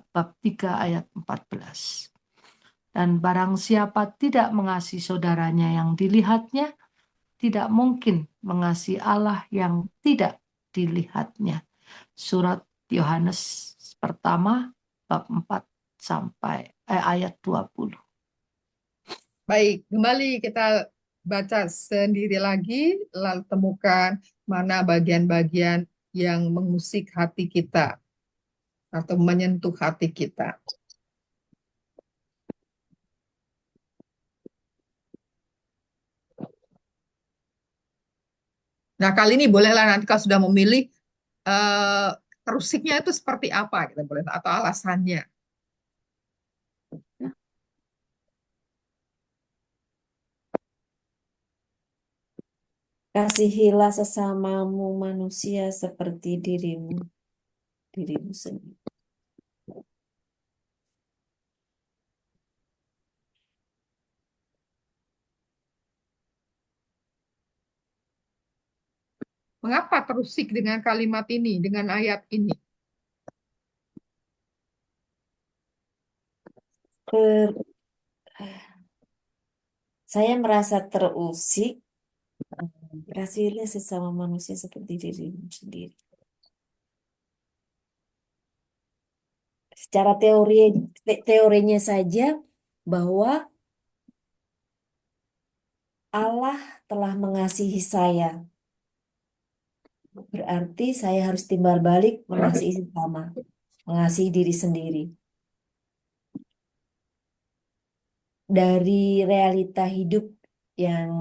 [SPEAKER 4] bab 3 ayat 14. Dan barang siapa tidak mengasihi saudaranya yang dilihatnya, tidak mungkin mengasihi Allah yang tidak dilihatnya. Surat Yohanes pertama bab 4 sampai ayat 20.
[SPEAKER 1] Baik, kembali kita baca sendiri lagi, lalu temukan mana bagian-bagian yang mengusik hati kita atau menyentuh hati kita. Nah, kali ini bolehlah nanti kalau sudah memilih terusiknya itu seperti apa, kita boleh atau alasannya.
[SPEAKER 2] Kasihilah sesamamu manusia seperti dirimu sendiri.
[SPEAKER 1] Mengapa terusik dengan kalimat ini, dengan ayat ini?
[SPEAKER 2] Saya merasa terusik. Kasihilah sesama manusia seperti dirimu sendiri. Secara teorinya saja bahwa Allah telah mengasihi saya. Berarti saya harus timbal balik mengasihi sesama, mengasihi diri sendiri. Dari realita hidup yang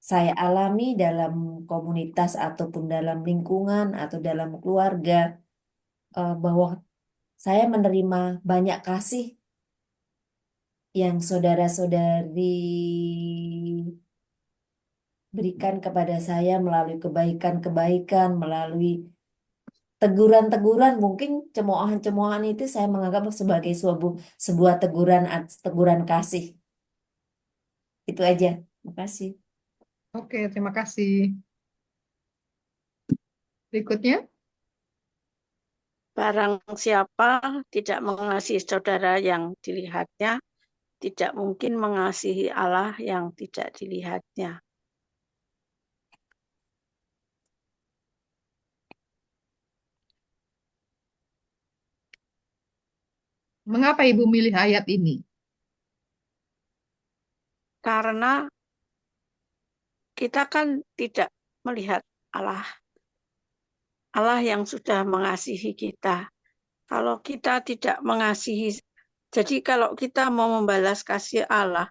[SPEAKER 2] saya alami dalam komunitas ataupun dalam lingkungan atau dalam keluarga, bahwa saya menerima banyak kasih yang saudara-saudari berikan kepada saya melalui kebaikan-kebaikan, melalui teguran-teguran, mungkin cemoohan-cemoohan itu saya menganggap sebagai sebuah teguran kasih. Itu aja. Terima kasih.
[SPEAKER 1] Oke, terima kasih. Berikutnya.
[SPEAKER 5] Barang siapa tidak mengasihi saudara yang dilihatnya, tidak mungkin mengasihi Allah yang tidak dilihatnya.
[SPEAKER 1] Mengapa Ibu milih ayat ini?
[SPEAKER 5] Karena kita kan tidak melihat Allah yang sudah mengasihi kita. Kalau kita tidak mengasihi, jadi kalau kita mau membalas kasih Allah,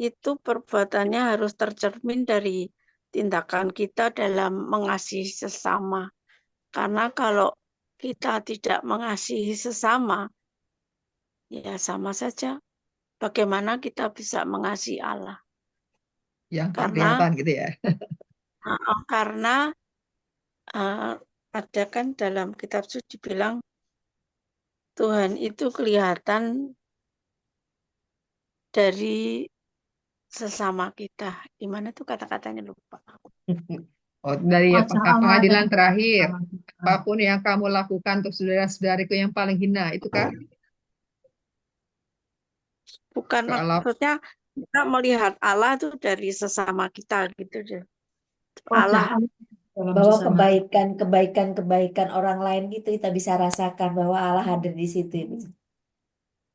[SPEAKER 5] itu perbuatannya harus tercermin dari tindakan kita dalam mengasihi sesama. Karena kalau kita tidak mengasihi sesama, ya sama saja. Bagaimana kita bisa mengasihi Allah?
[SPEAKER 1] Yang
[SPEAKER 5] Karena
[SPEAKER 1] kelihatan gitu ya.
[SPEAKER 5] karena ada kan dalam kitab suci bilang Tuhan itu kelihatan dari sesama kita. Gimana tuh kata-katanya lupa.
[SPEAKER 1] Oh, dari
[SPEAKER 4] Wajah Allah
[SPEAKER 1] pengadilan
[SPEAKER 4] dan
[SPEAKER 1] terakhir,
[SPEAKER 4] sama kita.
[SPEAKER 1] apapun yang kamu lakukan untuk saudara-saudariku yang paling hina, itu kah?
[SPEAKER 5] Bukan
[SPEAKER 1] Kalau
[SPEAKER 5] maksudnya kita melihat Allah itu dari sesama kita gitu deh.
[SPEAKER 4] Wajah
[SPEAKER 5] Allah
[SPEAKER 4] Allah dalam
[SPEAKER 2] Bahwa
[SPEAKER 4] sesama kita.
[SPEAKER 2] kebaikan orang lain gitu kita bisa rasakan bahwa Allah hadir di situ.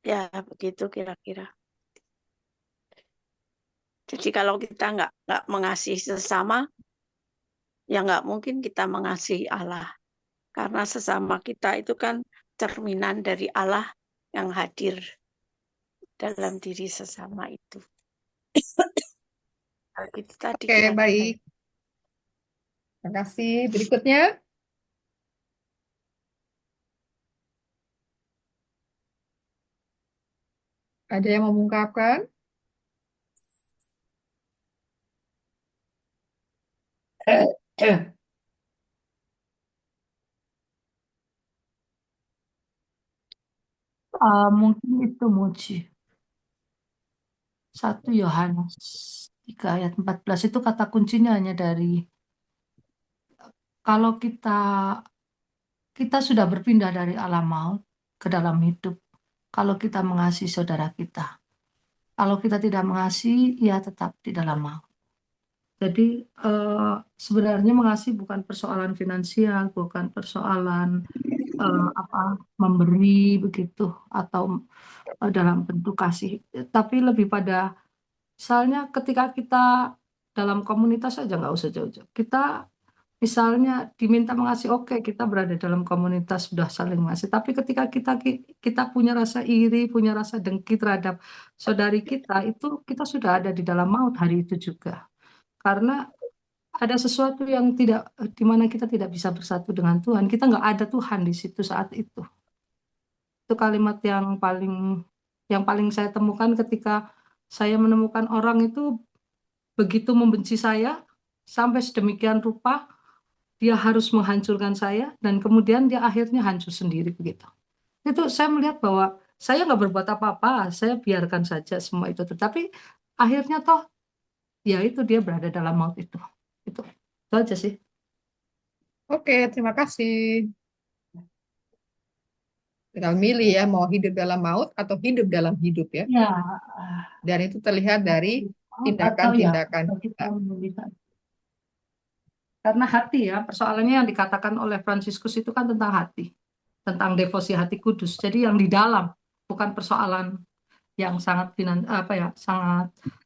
[SPEAKER 5] ya begitu kira-kira. Jadi kalau kita nggak mengasihi sesama, ya nggak mungkin kita mengasihi Allah. Karena sesama kita itu kan cerminan dari Allah yang hadir dalam diri sesama itu. Hal itu tadi
[SPEAKER 1] Oke,
[SPEAKER 5] kira-kira.
[SPEAKER 1] baik. Terima kasih. Berikutnya, ada yang mau mengungkapkan?
[SPEAKER 4] Mungkin itu Muji. 1 Yohanes 3 ayat 14 itu kata kuncinya hanya dari kalau kita sudah berpindah dari alam maut ke dalam hidup. Kalau kita mengasihi saudara kita. Kalau kita tidak mengasihi, ia tetap di dalam maut. Jadi sebenarnya mengasihi bukan persoalan finansial, bukan persoalan memberi begitu atau dalam bentuk kasih, tapi lebih pada misalnya ketika kita dalam komunitas saja nggak usah jauh-jauh. Kita misalnya diminta mengasihi, oke, kita berada dalam komunitas sudah saling mengasihi. Tapi ketika kita punya rasa iri, punya rasa dengki terhadap saudari kita, itu kita sudah ada di dalam maut hari itu juga. Karena ada sesuatu yang tidak, di mana kita tidak bisa bersatu dengan Tuhan. Kita nggak ada Tuhan di situ saat itu. Itu kalimat yang paling saya temukan ketika saya menemukan orang itu begitu membenci saya sampai sedemikian rupa dia harus menghancurkan saya dan kemudian dia akhirnya hancur sendiri begitu. Itu saya melihat bahwa saya nggak berbuat apa-apa, saya biarkan saja semua itu. Tetapi akhirnya toh ya itu dia berada dalam maut itu. Itu aja sih.
[SPEAKER 1] Oke, terima kasih. Tinggal milih ya, mau hidup dalam maut atau hidup dalam hidup ya.
[SPEAKER 4] Ya,
[SPEAKER 1] Dan itu terlihat dari
[SPEAKER 4] atau ya
[SPEAKER 1] tindakan-tindakan
[SPEAKER 4] atau
[SPEAKER 1] kita.
[SPEAKER 4] kita memilih. Karena hati ya, persoalannya yang dikatakan oleh Fransiskus itu kan tentang hati, tentang devosi hati kudus. Jadi yang di dalam, bukan persoalan yang sangat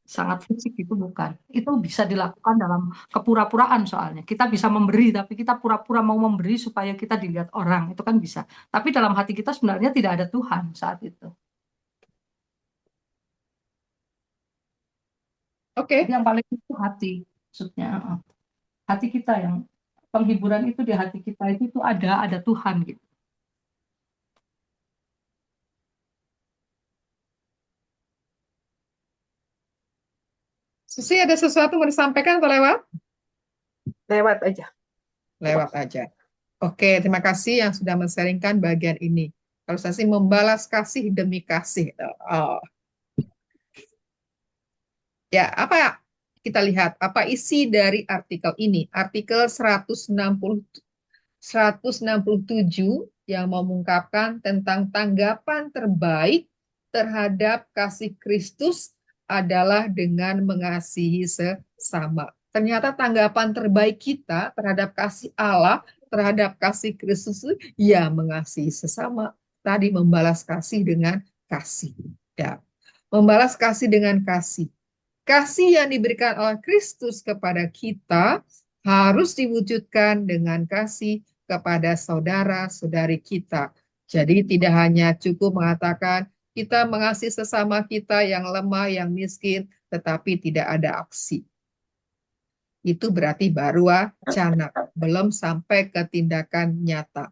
[SPEAKER 4] sangat fisik, itu bukan. Itu bisa dilakukan dalam kepura-puraan soalnya. Kita bisa memberi, tapi kita pura-pura mau memberi supaya kita dilihat orang, itu kan bisa. Tapi dalam hati kita sebenarnya tidak ada Tuhan saat itu.
[SPEAKER 1] Oke,
[SPEAKER 4] Jadi yang paling itu hati, maksudnya. Hati kita yang penghiburan itu di hati kita itu ada Tuhan gitu.
[SPEAKER 1] Susi ada sesuatu mau disampaikan atau lewat?
[SPEAKER 3] Lewat aja.
[SPEAKER 1] Lewat aja. Oke, terima kasih yang sudah men-sharingkan bagian ini. Kalau saya sih membalas kasih demi kasih. Oh. Ya, apa kita lihat? Apa isi dari artikel ini? Artikel 167 yang mengungkapkan tentang tanggapan terbaik terhadap kasih Kristus adalah dengan mengasihi sesama. Ternyata tanggapan terbaik kita terhadap kasih Allah, terhadap kasih Kristus, ya mengasihi sesama. Tadi membalas kasih dengan kasih. Ya. Membalas kasih dengan kasih. Kasih yang diberikan oleh Kristus kepada kita harus diwujudkan dengan kasih kepada saudara-saudari kita. Jadi tidak hanya cukup mengatakan kita mengasihi sesama kita yang lemah, yang miskin, tetapi tidak ada aksi. Itu berarti baru wacana, belum sampai ke tindakan nyata.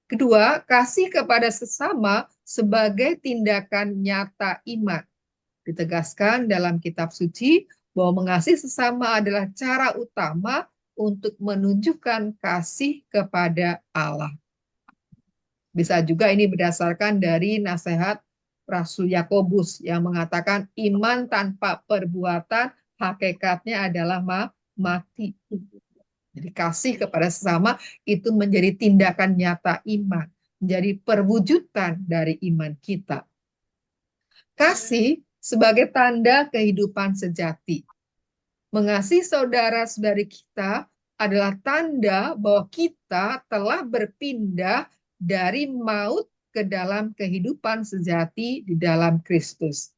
[SPEAKER 1] Kedua, kasih kepada sesama sebagai tindakan nyata iman. Ditegaskan dalam kitab suci bahwa mengasihi sesama adalah cara utama untuk menunjukkan kasih kepada Allah. Bisa juga ini berdasarkan dari nasihat Rasul Yakobus yang mengatakan iman tanpa perbuatan hakikatnya adalah mati. Jadi kasih kepada sesama itu menjadi tindakan nyata iman, menjadi perwujudan dari iman kita. Kasih sebagai tanda kehidupan sejati. Mengasihi saudara-saudari kita adalah tanda bahwa kita telah berpindah dari maut ke dalam kehidupan sejati di dalam Kristus.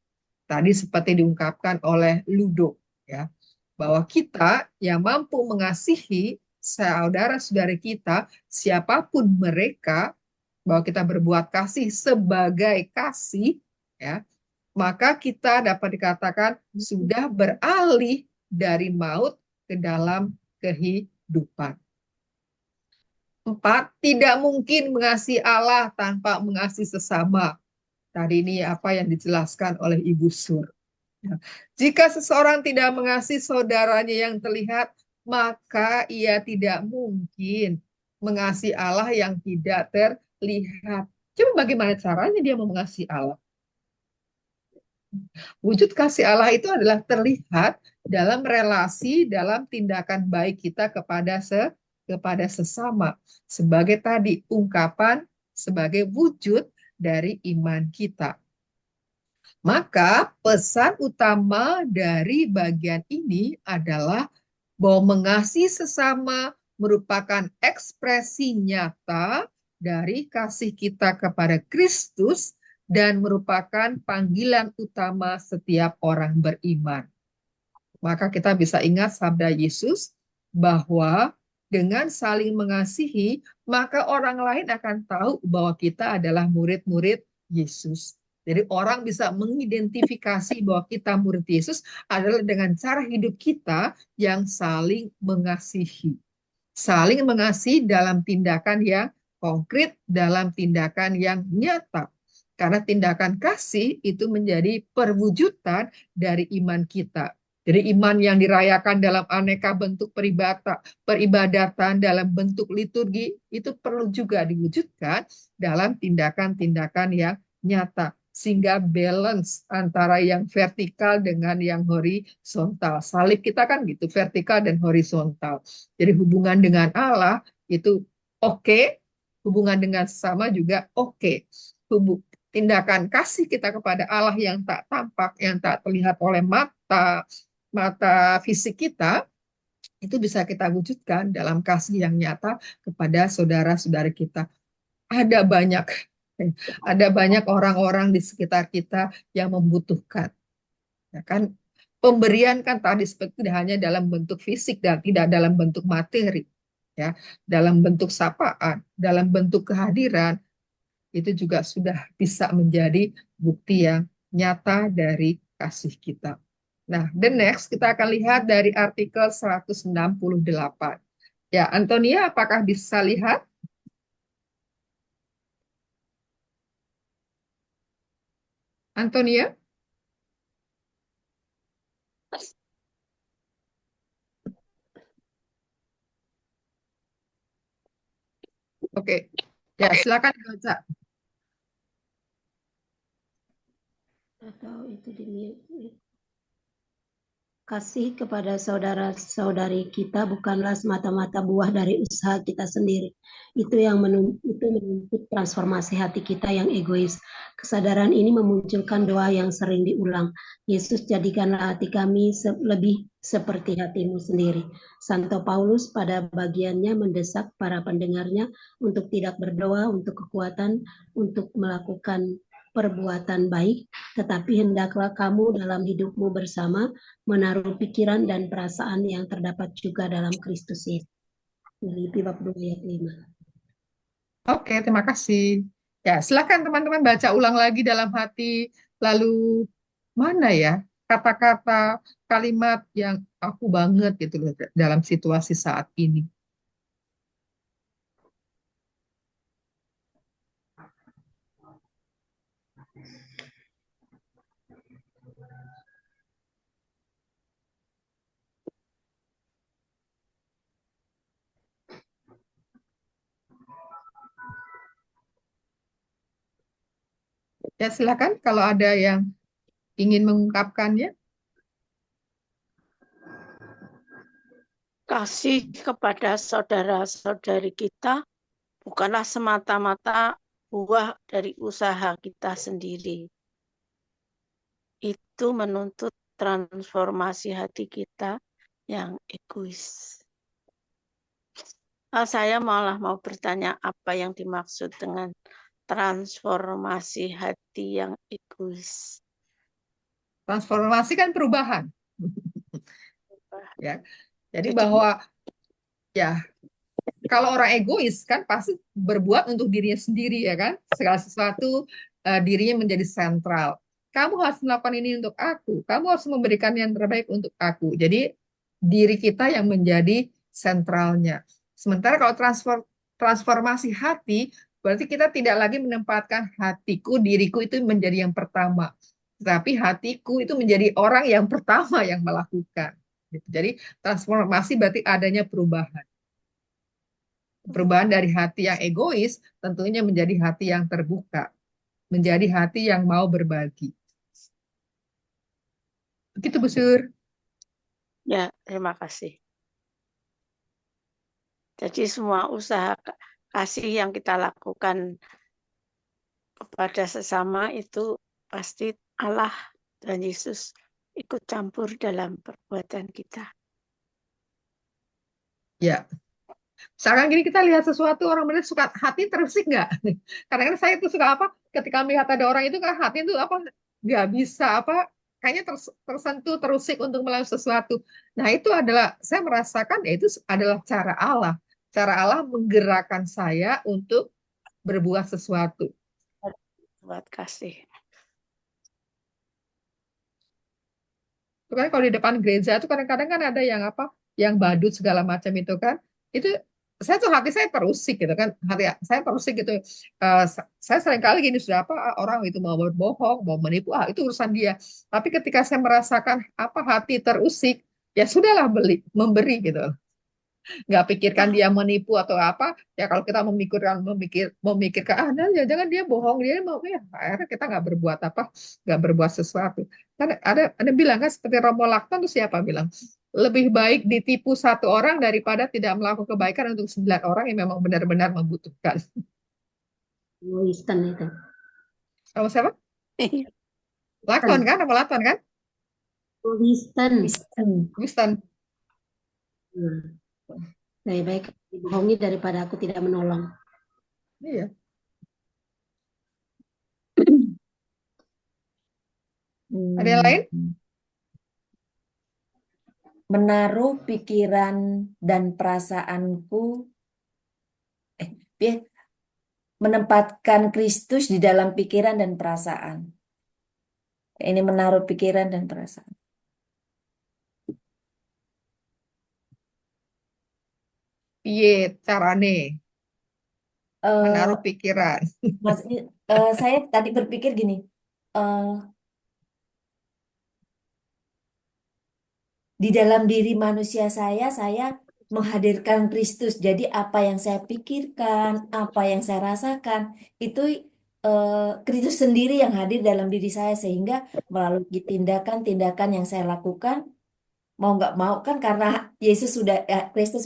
[SPEAKER 1] Tadi seperti diungkapkan oleh Ludo, ya, bahwa kita yang mampu mengasihi saudara-saudari kita, siapapun mereka, bahwa kita berbuat kasih sebagai kasih, ya, maka kita dapat dikatakan sudah beralih dari maut ke dalam kehidupan. 4, tidak mungkin mengasihi Allah tanpa mengasihi sesama. Tadi ini apa yang dijelaskan oleh Ibu Sur. Jika seseorang tidak mengasihi saudaranya yang terlihat, maka ia tidak mungkin mengasihi Allah yang tidak terlihat. Coba bagaimana caranya dia mau mengasihi Allah? Wujud kasih Allah itu adalah terlihat dalam relasi, dalam tindakan baik kita kepada sesama. Sebagai tadi ungkapan, sebagai wujud dari iman kita. Maka pesan utama dari bagian ini adalah bahwa mengasihi sesama merupakan ekspresi nyata dari kasih kita kepada Kristus dan merupakan panggilan utama setiap orang beriman. Maka kita bisa ingat sabda Yesus bahwa dengan saling mengasihi, maka orang lain akan tahu bahwa kita adalah murid-murid Yesus. Jadi orang bisa mengidentifikasi bahwa kita murid Yesus adalah dengan cara hidup kita yang saling mengasihi. Saling mengasihi dalam tindakan yang konkret, dalam tindakan yang nyata. Karena tindakan kasih itu menjadi perwujudan dari iman kita. Jadi iman yang dirayakan dalam aneka bentuk peribadatan dalam bentuk liturgi itu perlu juga diwujudkan dalam tindakan-tindakan yang nyata. Sehingga balance antara yang vertikal dengan yang horizontal. Salib kita kan gitu, vertikal dan horizontal. Jadi hubungan dengan Allah itu oke, hubungan dengan sesama juga oke. Tindakan kasih kita kepada Allah yang tak tampak, yang tak terlihat oleh mata fisik kita, itu bisa kita wujudkan dalam kasih yang nyata kepada saudara-saudari kita. Ada banyak orang-orang di sekitar kita yang membutuhkan. Ya kan? Pemberian kan tadi seperti tidak hanya dalam bentuk fisik dan tidak dalam bentuk materi, ya, dalam bentuk sapaan, dalam bentuk kehadiran, itu juga sudah bisa menjadi bukti yang nyata dari kasih kita. Nah, the next kita akan lihat dari artikel 168. Ya, Antonia, apakah bisa lihat? Antonia? Oke. Ya, silakan baca.
[SPEAKER 6] Atau itu kasih kepada saudara-saudari kita bukanlah semata-mata buah dari usaha kita sendiri. Itu menuntut transformasi hati kita yang egois. Kesadaran ini memunculkan doa yang sering diulang. Yesus, jadikanlah hati kami lebih seperti hatimu sendiri. Santo Paulus pada bagiannya mendesak para pendengarnya untuk tidak berdoa untuk kekuatan untuk melakukan perbuatan baik, tetapi hendaklah kamu dalam hidupmu bersama menaruh pikiran dan perasaan yang terdapat juga dalam Kristus Yesus. Filipi bab 2 ayat 5.
[SPEAKER 1] Oke, terima kasih. Ya, silakan teman-teman baca ulang lagi dalam hati. Lalu mana ya kata-kata kalimat yang aku banget gitu loh dalam situasi saat ini. Ya, silakan kalau ada yang ingin mengungkapkannya.
[SPEAKER 5] Kasih kepada saudara-saudari kita bukanlah semata-mata buah dari usaha kita sendiri. Itu menuntut transformasi hati kita yang egois. Saya malah mau bertanya apa yang dimaksud dengan transformasi hati yang egois.
[SPEAKER 1] Transformasi kan perubahan. Ya. Jadi
[SPEAKER 5] Jadi
[SPEAKER 1] bahwa ya kalau orang egois kan pasti berbuat untuk dirinya sendiri ya kan. Segala sesuatu dirinya menjadi sentral. Kamu harus melakukan ini untuk aku. Kamu harus memberikan yang terbaik untuk aku. Jadi diri kita yang menjadi sentralnya. Sementara kalau transformasi hati, berarti kita tidak lagi menempatkan hatiku, diriku itu menjadi yang pertama. Tetapi hatiku itu menjadi orang yang pertama yang melakukan. Gitu. Jadi transformasi berarti adanya perubahan. Perubahan dari hati yang egois tentunya menjadi hati yang terbuka, menjadi hati yang mau berbagi. Begitu, Bu Sur.
[SPEAKER 5] ya, terima kasih. Jadi semua usaha kasih yang kita lakukan kepada sesama itu pasti Allah dan Yesus ikut campur dalam perbuatan kita.
[SPEAKER 1] Ya, sekarang gini kita lihat sesuatu orang benar suka hati terusik nggak? Kadang-kadang saya tuh suka apa? Ketika melihat ada orang itu kan hati itu apa? Nggak bisa apa? Kayaknya tersentuh terusik untuk melakukan sesuatu. Nah itu adalah saya merasakan ya itu adalah cara Allah. Cara Allah menggerakkan saya untuk berbuat sesuatu.
[SPEAKER 5] Buat kasih.
[SPEAKER 1] Itu kan kalau di depan gereja itu kadang-kadang kan ada yang apa, yang badut segala macam itu kan, itu saya tuh hati saya terusik gitu kan, hati saya terusik gitu. Saya sering kali gini sudah apa orang itu mau berbohong, mau menipu, itu urusan dia. Tapi ketika saya merasakan apa hati terusik, ya sudahlah memberi gitu, nggak pikirkan dia menipu atau apa. Ya kalau kita memikirkan nah, ya jangan dia bohong, dia mau ya akhirnya kita nggak berbuat apa, nggak berbuat sesuatu. Kan ada bilang kan seperti Romo Lakton tuh siapa bilang lebih baik ditipu satu orang daripada tidak melakukan kebaikan untuk 9 orang yang memang benar-benar membutuhkan.
[SPEAKER 6] Winston itu.
[SPEAKER 1] Sama siapa? Lakton kan, Romo Lakton kan?
[SPEAKER 6] Winston.
[SPEAKER 1] Winston.
[SPEAKER 6] Lebih baik dibohongi daripada aku tidak menolong.
[SPEAKER 1] Iya. Ada yang lain?
[SPEAKER 2] Menaruh pikiran dan perasaanku, menempatkan Kristus di dalam pikiran dan perasaan. Ini menaruh pikiran dan perasaan.
[SPEAKER 1] Piye carane
[SPEAKER 2] Eh,
[SPEAKER 1] menaruh pikiran?
[SPEAKER 2] saya tadi berpikir gini, di dalam diri manusia saya menghadirkan Kristus. Jadi apa yang saya pikirkan, apa yang saya rasakan, itu Kristus sendiri yang hadir dalam diri saya. Sehingga melalui tindakan-tindakan yang saya lakukan, mau nggak mau kan karena Kristus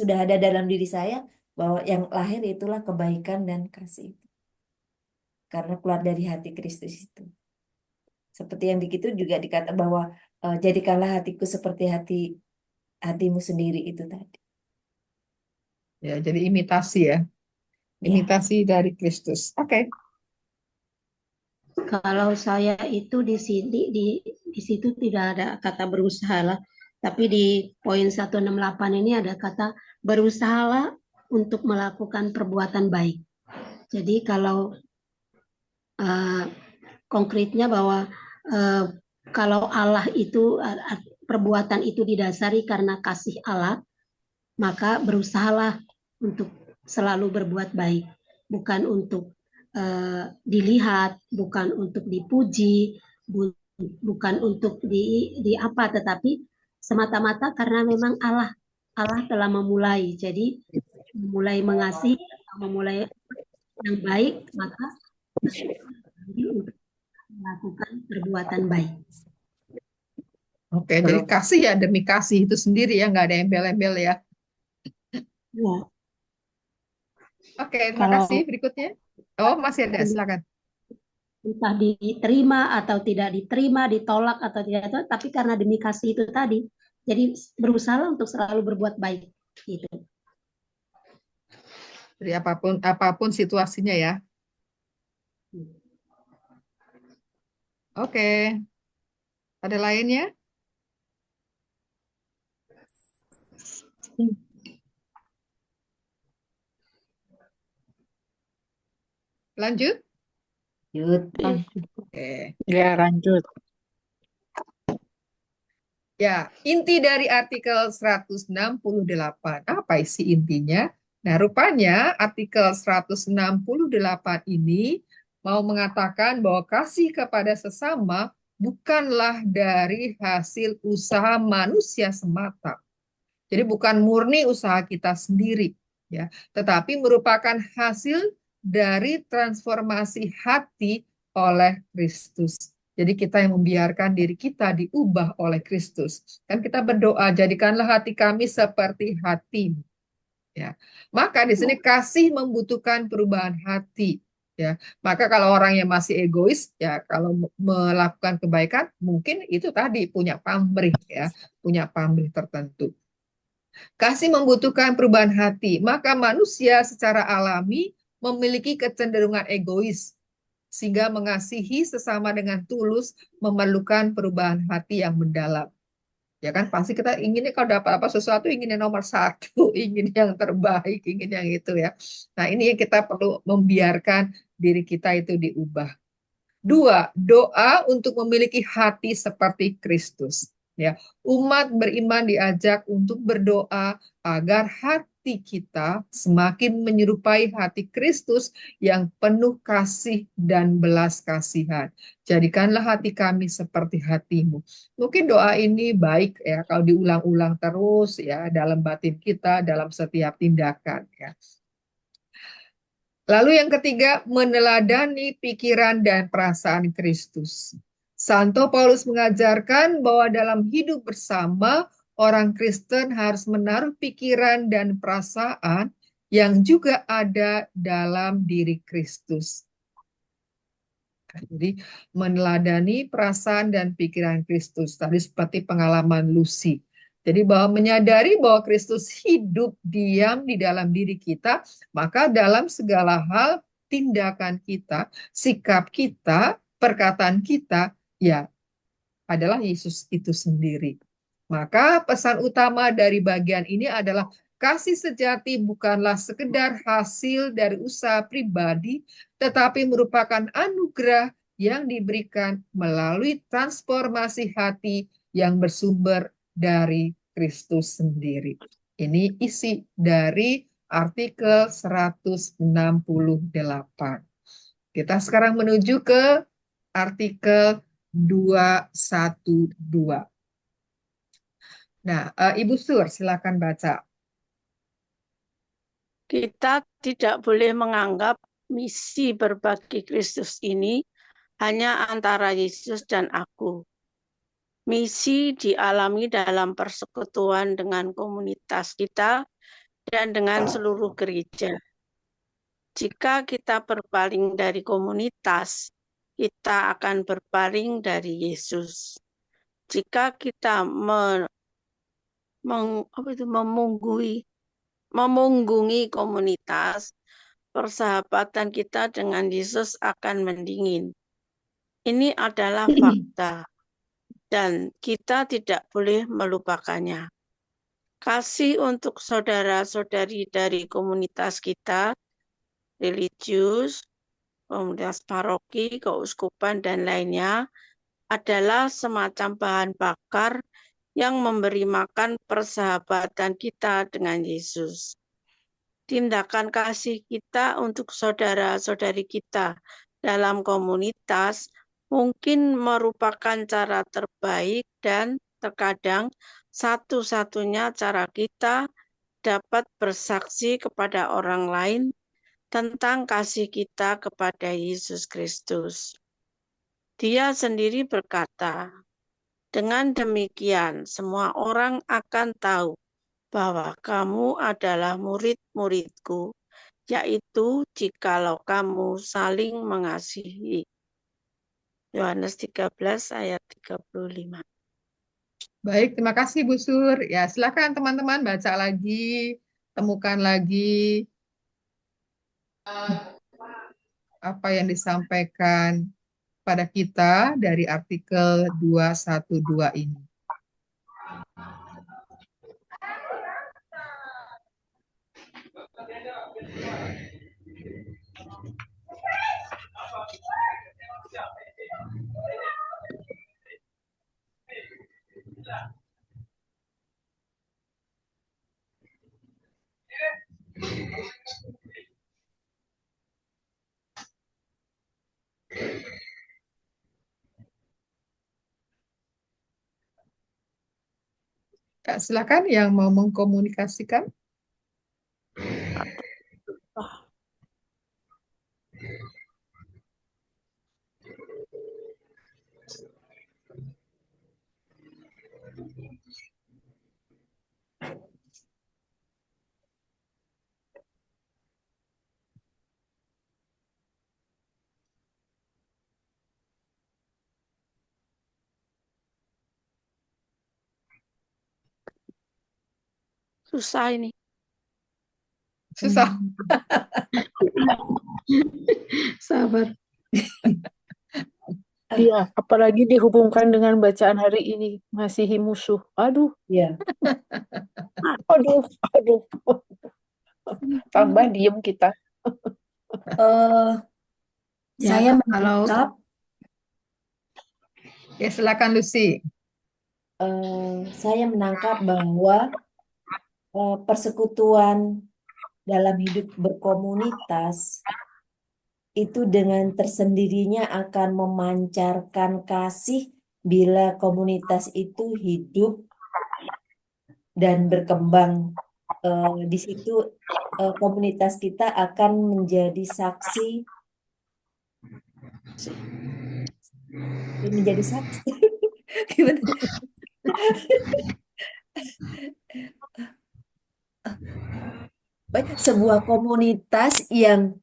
[SPEAKER 2] sudah ada dalam diri saya, bahwa yang lahir itulah kebaikan dan kasih. Karena keluar dari hati Kristus itu. Seperti yang begitu juga dikata bahwa jadikanlah hatiku seperti hatimu sendiri itu tadi.
[SPEAKER 1] Ya, jadi imitasi ya.
[SPEAKER 2] Ya.
[SPEAKER 1] Imitasi dari Kristus. Oke.
[SPEAKER 6] Kalau saya itu di situ tidak ada kata berusaha lah, tapi di poin 168 ini ada kata berusahalah untuk melakukan perbuatan baik. Jadi kalau konkretnya bahwa kalau Allah itu perbuatan itu didasari karena kasih Allah, maka berusahalah untuk selalu berbuat baik, bukan untuk dilihat, bukan untuk dipuji, bukan untuk di apa, tetapi semata-mata karena memang Allah telah memulai. Jadi memulai mengasihi, memulai yang baik, maka untuk melakukan perbuatan baik.
[SPEAKER 1] Oke, jadi kasih ya demi kasih itu sendiri ya, nggak ada embel-embel ya.
[SPEAKER 6] Ya.
[SPEAKER 1] Oke, terima kasih. Berikutnya. Oh, masih ada, silakan.
[SPEAKER 6] Entah diterima atau tidak diterima, ditolak atau tidak, tapi karena demi kasih itu tadi, jadi berusaha untuk selalu berbuat baik. Gitu.
[SPEAKER 1] Jadi apapun situasinya ya. Oke. Ada lainnya? Lanjut?
[SPEAKER 2] Yud.
[SPEAKER 1] Oke.
[SPEAKER 3] Ya, lanjut.
[SPEAKER 1] Ya, inti dari artikel 168. Apa isi intinya? Nah, rupanya artikel 168 ini mau mengatakan bahwa kasih kepada sesama bukanlah dari hasil usaha manusia semata. Jadi bukan murni usaha kita sendiri, ya, tetapi merupakan hasil dari transformasi hati oleh Kristus. Jadi kita yang membiarkan diri kita diubah oleh Kristus. Dan kita berdoa, jadikanlah hati kami seperti hati-Mu. Ya. Maka di sini kasih membutuhkan perubahan hati. Ya. Maka kalau orang yang masih egois, ya kalau melakukan kebaikan, mungkin itu tadi punya pamrih, ya, punya pamrih tertentu. Kasih membutuhkan perubahan hati, maka manusia secara alami memiliki kecenderungan egois, sehingga mengasihi sesama dengan tulus memerlukan perubahan hati yang mendalam. Ya kan, pasti kita inginnya kalau dapat apa sesuatu ingin yang nomor satu, ingin yang terbaik, ingin yang itu ya. Nah ini yang kita perlu membiarkan diri kita itu diubah. Dua, doa untuk memiliki hati seperti Kristus. Ya, umat beriman diajak untuk berdoa agar hati kita semakin menyerupai hati Kristus yang penuh kasih dan belas kasihan. Jadikanlah hati kami seperti hati-Mu. Mungkin doa ini baik ya kalau diulang-ulang terus ya dalam batin kita, dalam setiap tindakan ya. Lalu yang ketiga, meneladani pikiran dan perasaan Kristus. Santo Paulus mengajarkan bahwa dalam hidup bersama, orang Kristen harus menaruh pikiran dan perasaan yang juga ada dalam diri Kristus. Jadi meneladani perasaan dan pikiran Kristus. Tadi seperti pengalaman Lucy. Jadi bahwa menyadari bahwa Kristus hidup diam di dalam diri kita, maka dalam segala hal tindakan kita, sikap kita, perkataan kita, ya adalah Yesus itu sendiri. Maka pesan utama dari bagian ini adalah kasih sejati bukanlah sekedar hasil dari usaha pribadi, tetapi merupakan anugerah yang diberikan melalui transformasi hati yang bersumber dari Kristus sendiri. Ini isi dari artikel 168. Kita sekarang menuju ke artikel 212. Nah, Ibu Sur, silakan baca.
[SPEAKER 5] Kita tidak boleh menganggap misi berbagi Kristus ini hanya antara Yesus dan aku. Misi dialami dalam persekutuan dengan komunitas kita dan dengan seluruh gereja. Jika kita berpaling dari komunitas, kita akan berpaling dari Yesus. Jika kita memunggungi komunitas, persahabatan kita dengan Yesus akan mendingin. Ini adalah fakta, dan kita tidak boleh melupakannya. Kasih untuk saudara-saudari dari komunitas kita, religius, komunitas paroki, keuskupan, dan lainnya, adalah semacam bahan bakar yang memberi makan persahabatan kita dengan Yesus. Tindakan kasih kita untuk saudara-saudari kita dalam komunitas mungkin merupakan cara terbaik dan terkadang satu-satunya cara kita dapat bersaksi kepada orang lain tentang kasih kita kepada Yesus Kristus. Dia sendiri berkata, "Dengan demikian semua orang akan tahu bahwa kamu adalah murid-muridku, yaitu jikalau kamu saling mengasihi." Yohanes 13 ayat 35.
[SPEAKER 1] Baik, terima kasih Bu Sur. Ya, silakan teman-teman baca lagi, temukan lagi apa yang disampaikan pada kita dari artikel 212 ini. Kak, silakan yang mau mengkomunikasikan.
[SPEAKER 5] Susah ini.
[SPEAKER 1] Susah.
[SPEAKER 6] Sabar.
[SPEAKER 3] Iya, apalagi dihubungkan dengan bacaan hari ini, ngasihi musuh. Aduh,
[SPEAKER 2] Ya,
[SPEAKER 3] aduh, aduh. Tambah diem kita.
[SPEAKER 2] eh,
[SPEAKER 6] Ya,
[SPEAKER 2] saya
[SPEAKER 6] kalau
[SPEAKER 2] menangkap
[SPEAKER 1] Ya, silakan Lucy.
[SPEAKER 2] saya menangkap bahwa persekutuan dalam hidup berkomunitas itu dengan tersendirinya akan memancarkan kasih bila komunitas itu hidup dan berkembang. Di situ komunitas kita akan menjadi saksi, Gimana? Sebuah komunitas yang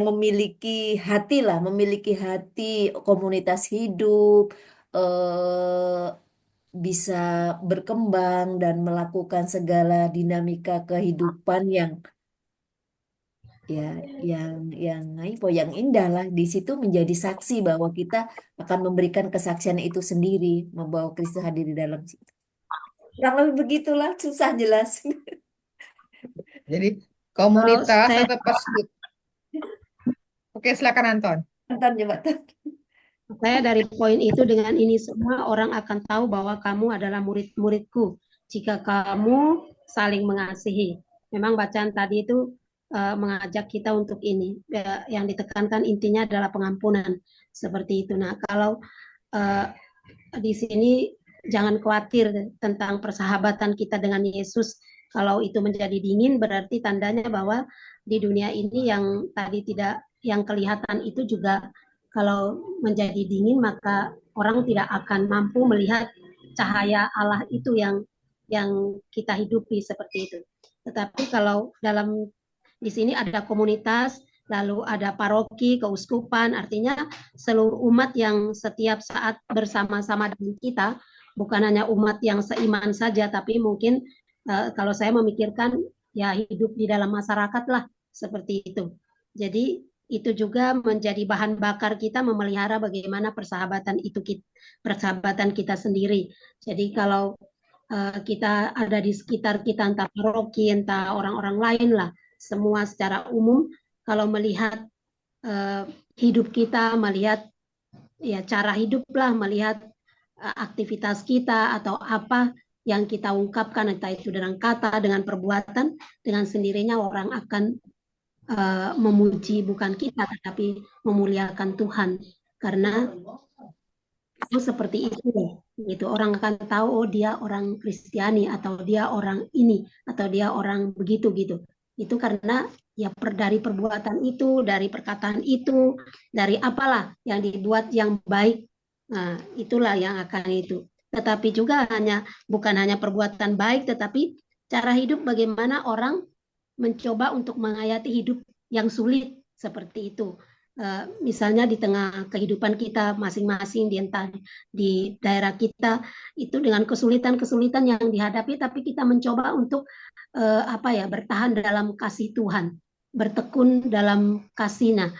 [SPEAKER 2] memiliki hati lah, memiliki hati, komunitas hidup, eh, bisa berkembang dan melakukan segala dinamika kehidupan ya yang indah lah. Di situ menjadi saksi bahwa kita akan memberikan kesaksian itu sendiri, membawa Kristus hadir di dalam situ. Kurang lebih begitulah, susah jelas.
[SPEAKER 1] Jadi komunitas
[SPEAKER 6] saya-
[SPEAKER 1] atau persekutuan. Oke, silakan Anton.
[SPEAKER 2] Anton, coba Tan.
[SPEAKER 6] Saya dari poin itu dengan ini semua orang akan tahu bahwa kamu adalah murid-muridku jika kamu saling mengasihi. Memang bacaan tadi itu mengajak kita untuk ini. Yang ditekankan intinya adalah pengampunan. Seperti itu. Nah, kalau di sini jangan khawatir tentang persahabatan kita dengan Yesus. Kalau itu menjadi dingin berarti tandanya bahwa di dunia ini yang tadi tidak, yang kelihatan itu juga kalau menjadi dingin maka orang tidak akan mampu melihat cahaya Allah itu yang kita hidupi seperti itu. Tetapi kalau dalam di sini ada komunitas, lalu ada paroki, keuskupan, artinya seluruh umat yang setiap saat bersama-sama dengan kita, bukan hanya umat yang seiman saja, tapi mungkin kalau saya memikirkan ya hidup di dalam masyarakat lah, seperti itu. Jadi itu juga menjadi bahan bakar kita memelihara bagaimana persahabatan kita sendiri. Jadi kalau kita ada di sekitar kita, entah paroki, entah orang-orang lain lah, semua secara umum, kalau melihat hidup kita, melihat ya cara hidup lah, melihat aktivitas kita atau apa yang kita ungkapkan, entah itu dengan kata, dengan perbuatan, dengan sendirinya orang akan memuji bukan kita, tetapi memuliakan Tuhan. Karena itu seperti itu gitu. Orang akan tahu oh dia orang Kristiani atau dia orang ini atau dia orang begitu gitu. Itu karena ya dari perbuatan itu, dari perkataan itu, dari apalah yang dibuat yang baik. Nah, itulah yang akan itu. Tetapi juga bukan hanya perbuatan baik, tetapi cara hidup bagaimana orang mencoba untuk menghayati hidup yang sulit seperti itu. Misalnya di tengah kehidupan kita masing-masing di daerah kita itu dengan kesulitan-kesulitan yang dihadapi, tapi kita mencoba untuk bertahan dalam kasih Tuhan, bertekun dalam kasih. Nah,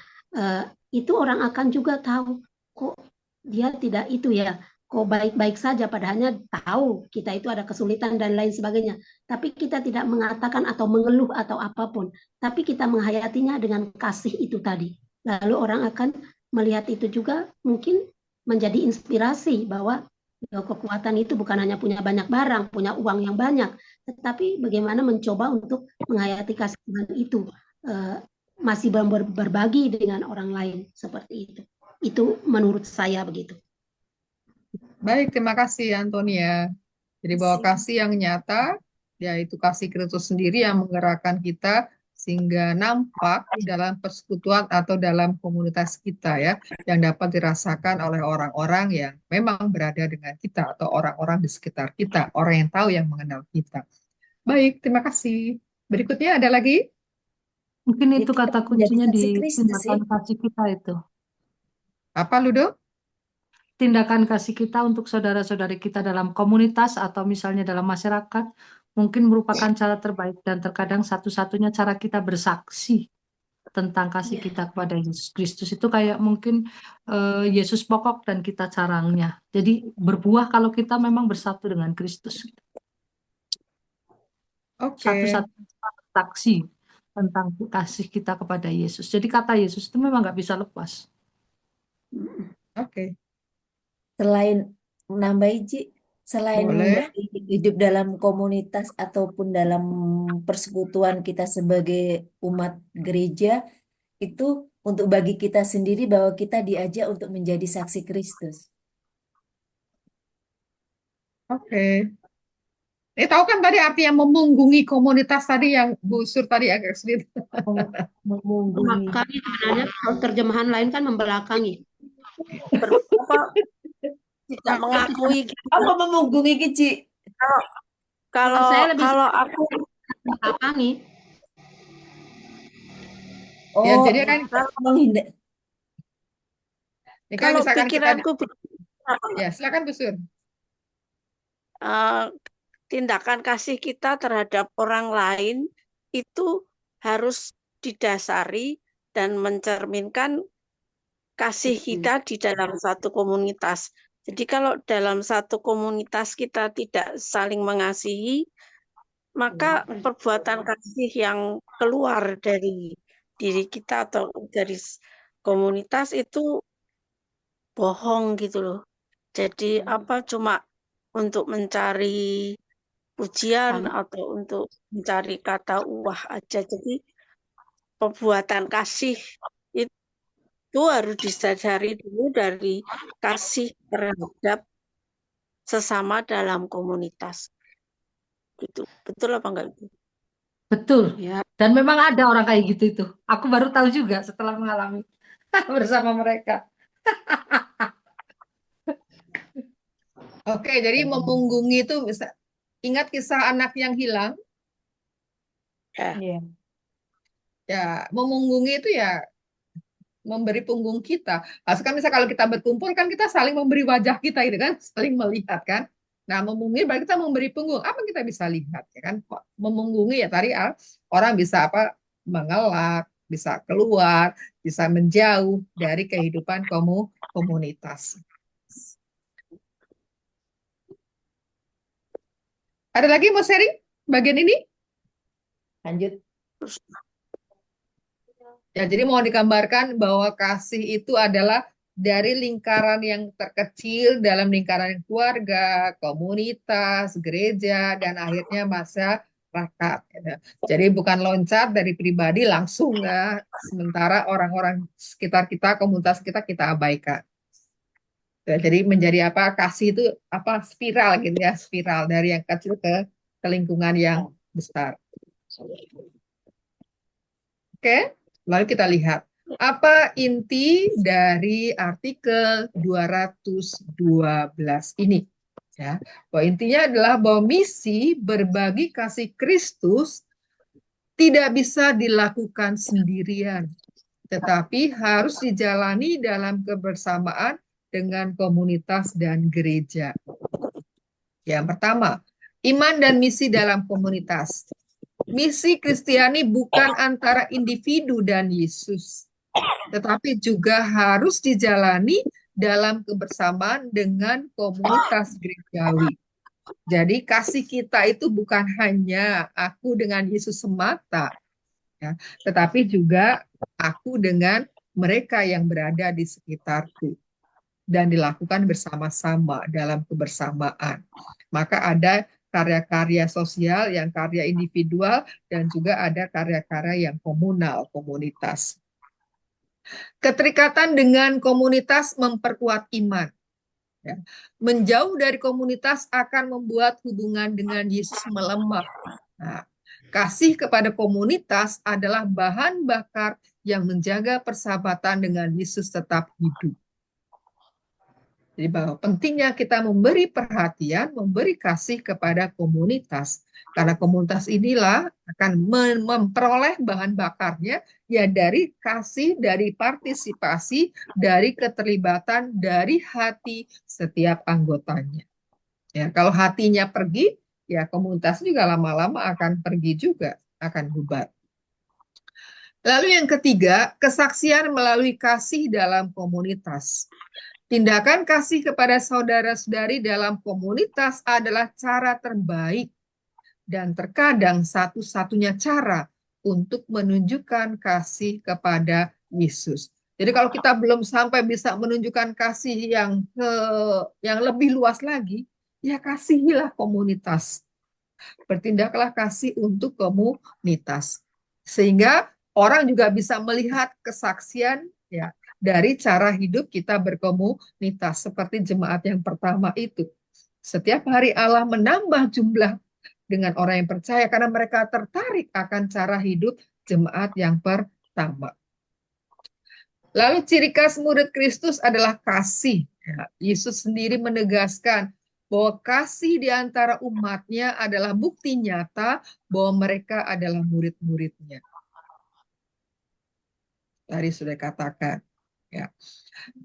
[SPEAKER 6] itu orang akan juga tahu kok dia tidak itu ya, kok baik-baik saja, padahalnya tahu kita itu ada kesulitan dan lain sebagainya. Tapi kita tidak mengatakan atau mengeluh atau apapun, tapi kita menghayatinya dengan kasih itu tadi. Lalu orang akan melihat itu juga mungkin menjadi inspirasi bahwa kekuatan itu bukan hanya punya banyak barang, punya uang yang banyak, tetapi bagaimana mencoba untuk menghayati kasih Tuhan itu, masih berbagi dengan orang lain seperti itu. Itu menurut saya begitu.
[SPEAKER 1] Baik, terima kasih Antonia. Jadi bahwa kasih yang nyata, yaitu kasih Kristus sendiri yang menggerakkan kita sehingga nampak dalam persekutuan atau dalam komunitas kita ya, yang dapat dirasakan oleh orang-orang yang memang berada dengan kita atau orang-orang di sekitar kita, orang yang tahu yang mengenal kita. Baik, terima kasih. Berikutnya ada lagi?
[SPEAKER 4] Mungkin
[SPEAKER 2] Jadi
[SPEAKER 4] itu
[SPEAKER 2] kita
[SPEAKER 4] kata
[SPEAKER 2] menjadi
[SPEAKER 4] kuncinya
[SPEAKER 2] saksi
[SPEAKER 4] di
[SPEAKER 2] Kristus ya.
[SPEAKER 4] tindakan kasih kita itu.
[SPEAKER 1] Apa, Ludo?
[SPEAKER 4] Tindakan kasih kita untuk saudara-saudari kita dalam komunitas atau misalnya dalam masyarakat mungkin merupakan cara terbaik dan terkadang satu-satunya cara kita bersaksi tentang kasih kita kepada Yesus Kristus. Itu kayak mungkin Yesus pokok dan kita carangnya. Jadi berbuah kalau kita memang bersatu dengan Kristus.
[SPEAKER 1] Oke.
[SPEAKER 4] Satu-satunya saksi tentang kasih kita kepada Yesus. Jadi kata Yesus itu memang nggak bisa lepas.
[SPEAKER 1] Oke.
[SPEAKER 2] Selain menambah Iji, selain
[SPEAKER 1] Boleh.
[SPEAKER 2] dari hidup dalam komunitas ataupun dalam persekutuan kita sebagai umat gereja, itu untuk bagi kita sendiri bahwa kita diajak untuk menjadi saksi Kristus.
[SPEAKER 1] Oke. Tahu kan tadi artinya memunggungi komunitas tadi yang Bu Sur tadi agak sulit.
[SPEAKER 4] Memunggungi.
[SPEAKER 6] Membelakangi sebenarnya, kalau terjemahan lain kan membelakangi.
[SPEAKER 5] Tidak mengakui gitu.
[SPEAKER 2] Apa memunggungi Iji?
[SPEAKER 5] Kalau
[SPEAKER 6] Saya lebih
[SPEAKER 5] aku
[SPEAKER 6] membelakangi.
[SPEAKER 1] Ya,
[SPEAKER 2] Oh,
[SPEAKER 1] jadi kan
[SPEAKER 2] menghindar.
[SPEAKER 1] ini kan
[SPEAKER 5] kalau
[SPEAKER 1] misalkan
[SPEAKER 5] pikiranku
[SPEAKER 1] ya, silakan Bu Sur.
[SPEAKER 5] tindakan kasih kita terhadap orang lain itu harus didasari dan mencerminkan kasih kita di dalam satu komunitas. Jadi kalau dalam satu komunitas kita tidak saling mengasihi, maka perbuatan kasih yang keluar dari diri kita atau dari komunitas itu bohong gitu loh. Jadi cuma untuk mencari pujian atau untuk mencari kata wah aja. Jadi perbuatan kasih itu harus disadari dulu dari kasih terhadap sesama dalam komunitas. Gitu. Betul apa enggak itu?
[SPEAKER 4] Betul.
[SPEAKER 6] Ya.
[SPEAKER 4] Dan memang ada orang kayak gitu itu. Aku baru tahu juga setelah mengalami bersama mereka.
[SPEAKER 1] Oke, jadi memunggungi itu bisa ingat kisah anak yang hilang.
[SPEAKER 4] Iya.
[SPEAKER 1] Ya, memunggungi itu ya memberi punggung kita. Misalnya kalau kita berkumpul kan kita saling memberi wajah kita gitu kan, saling melihat kan. Nah, memunggungi berarti kita memberi punggung. Apa yang kita bisa lihat ya kan? Memunggungi ya tadi orang bisa mengelak, bisa keluar, bisa menjauh dari kehidupan komunitas. Ada lagi mau sharing bagian ini?
[SPEAKER 2] Lanjut.
[SPEAKER 1] Ya, jadi mau digambarkan bahwa kasih itu adalah dari lingkaran yang terkecil dalam lingkaran keluarga, komunitas, gereja, dan akhirnya masyarakat. Jadi bukan loncat dari pribadi langsung, sementara orang-orang sekitar kita, komunitas kita abaikan. Ya, jadi menjadi kasih itu spiral gitu ya, spiral dari yang kecil ke lingkungan yang besar. Oke, lalu kita lihat apa inti dari artikel 212 ini. Ya, bahwa intinya adalah bahwa misi berbagi kasih Kristus tidak bisa dilakukan sendirian, tetapi harus dijalani dalam kebersamaan dengan komunitas dan gereja. Yang pertama, iman dan misi dalam komunitas. Misi Kristiani bukan antara individu dan Yesus, tetapi juga harus dijalani dalam kebersamaan dengan komunitas gerejawi. Jadi kasih kita itu bukan hanya aku dengan Yesus semata, ya, tetapi juga aku dengan mereka yang berada di sekitarku, dan dilakukan bersama-sama dalam kebersamaan. Maka ada karya-karya sosial yang karya individual dan juga ada karya-karya yang komunal, komunitas. Keterikatan dengan komunitas memperkuat iman. Ya. Menjauh dari komunitas akan membuat hubungan dengan Yesus melemah. Nah, kasih kepada komunitas adalah bahan bakar yang menjaga persahabatan dengan Yesus tetap hidup. Jadi bahwa pentingnya kita memberi perhatian, memberi kasih kepada komunitas. Karena komunitas inilah akan memperoleh bahan bakarnya ya dari kasih, dari partisipasi, dari keterlibatan, dari hati setiap anggotanya. Ya, kalau hatinya pergi, ya komunitas juga lama-lama akan pergi juga, akan bubar. Lalu yang ketiga, kesaksian melalui kasih dalam komunitas. Tindakan kasih kepada saudara-saudari dalam komunitas adalah cara terbaik dan terkadang satu-satunya cara untuk menunjukkan kasih kepada Yesus. Jadi kalau kita belum sampai bisa menunjukkan kasih yang lebih luas lagi, ya kasihilah komunitas. Bertindaklah kasih untuk komunitas. Sehingga orang juga bisa melihat kesaksian ya dari cara hidup kita berkomunitas seperti jemaat yang pertama itu. Setiap hari Allah menambah jumlah dengan orang yang percaya karena mereka tertarik akan cara hidup jemaat yang pertama. Lalu ciri khas murid Kristus adalah kasih. Ya, Yesus sendiri menegaskan bahwa kasih di antara umatnya adalah bukti nyata bahwa mereka adalah murid-muridnya. Tadi sudah katakan. Ya.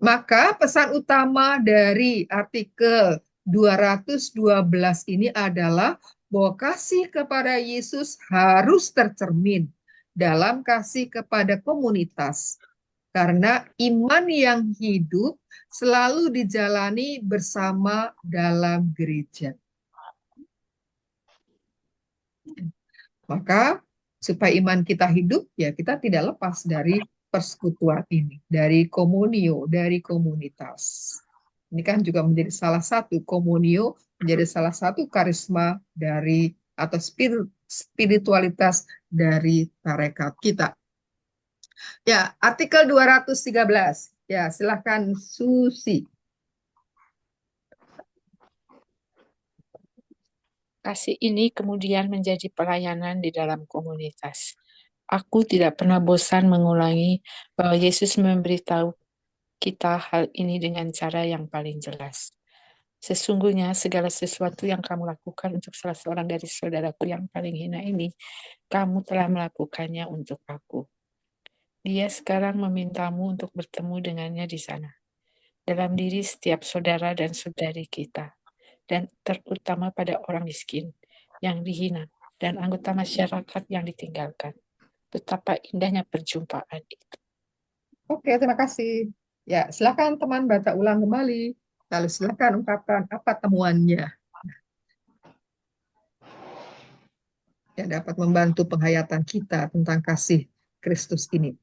[SPEAKER 1] Maka pesan utama dari artikel 212 ini adalah bahwa kasih kepada Yesus harus tercermin dalam kasih kepada komunitas. Karena iman yang hidup selalu dijalani bersama dalam gereja. Maka supaya iman kita hidup, ya kita tidak lepas dari persekutuan ini, dari komunio, dari komunitas. Ini kan juga menjadi salah satu komunio, menjadi salah satu karisma dari atau spiritualitas dari tarekat kita. Ya, artikel 213. Ya, silakan Susi.
[SPEAKER 3] Kasih ini kemudian menjadi pelayanan di dalam komunitas. Aku tidak pernah bosan mengulangi bahwa Yesus memberitahu kita hal ini dengan cara yang paling jelas. Sesungguhnya segala sesuatu yang kamu lakukan untuk salah seorang dari saudaraku yang paling hina ini, kamu telah melakukannya untuk aku. Dia sekarang memintamu untuk bertemu dengannya di sana, dalam diri setiap saudara dan saudari kita, dan terutama pada orang miskin yang dihina dan anggota masyarakat yang ditinggalkan. Betapa indahnya perjumpaan itu.
[SPEAKER 1] Oke, terima kasih. Ya, silakan teman baca ulang kembali. Lalu silakan ungkapkan apa temuannya. Yang dapat membantu penghayatan kita tentang kasih Kristus ini.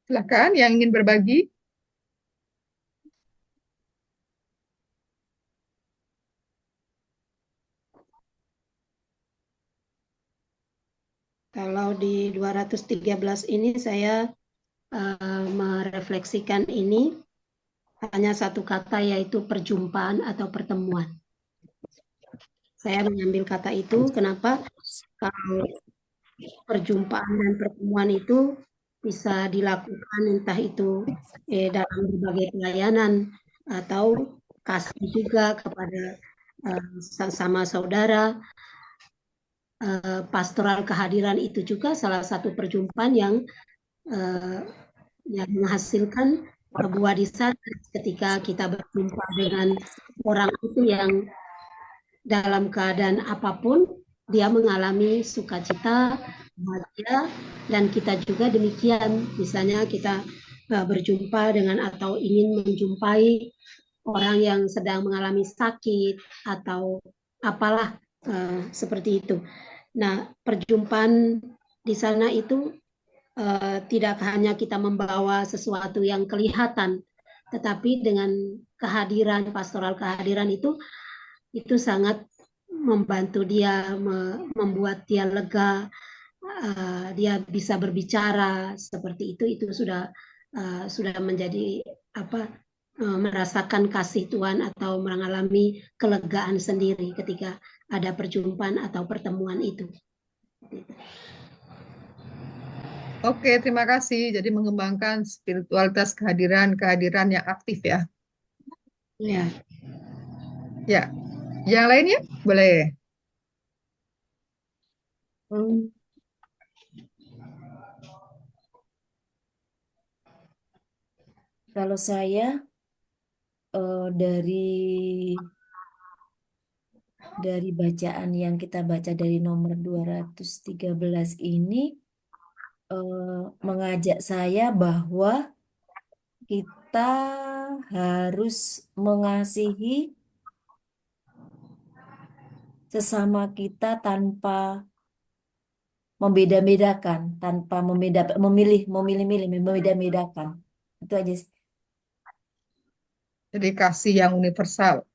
[SPEAKER 1] Silakan yang ingin berbagi.
[SPEAKER 6] Kalau di 213 ini saya merefleksikan ini hanya satu kata, yaitu perjumpaan atau pertemuan. Saya mengambil kata itu, kenapa? Kalau perjumpaan dan pertemuan itu bisa dilakukan entah itu dalam berbagai pelayanan atau kasih juga kepada sama saudara. Pastoral kehadiran itu juga salah satu perjumpaan yang menghasilkan buah di sana ketika kita berjumpa dengan orang itu yang dalam keadaan apapun dia mengalami sukacita, bahagia, dan kita juga demikian. Misalnya kita berjumpa dengan atau ingin menjumpai orang yang sedang mengalami sakit atau apalah seperti itu. Nah, perjumpaan di sana itu tidak hanya kita membawa sesuatu yang kelihatan, tetapi dengan kehadiran, pastoral kehadiran itu sangat membantu dia, membuat dia lega, dia bisa berbicara seperti itu sudah menjadi merasakan kasih Tuhan atau mengalami kelegaan sendiri ketika ada perjumpaan atau pertemuan itu.
[SPEAKER 1] Oke, terima kasih. Jadi mengembangkan spiritualitas kehadiran yang aktif ya.
[SPEAKER 6] Ya.
[SPEAKER 1] Ya, yang lainnya boleh.
[SPEAKER 2] Kalau saya dari bacaan yang kita baca dari nomor 213 ini mengajak saya bahwa kita harus mengasihi sesama kita tanpa membeda-bedakan, tanpa membeda-bedakan. Itu aja sih.
[SPEAKER 1] Jadi kasih yang universal.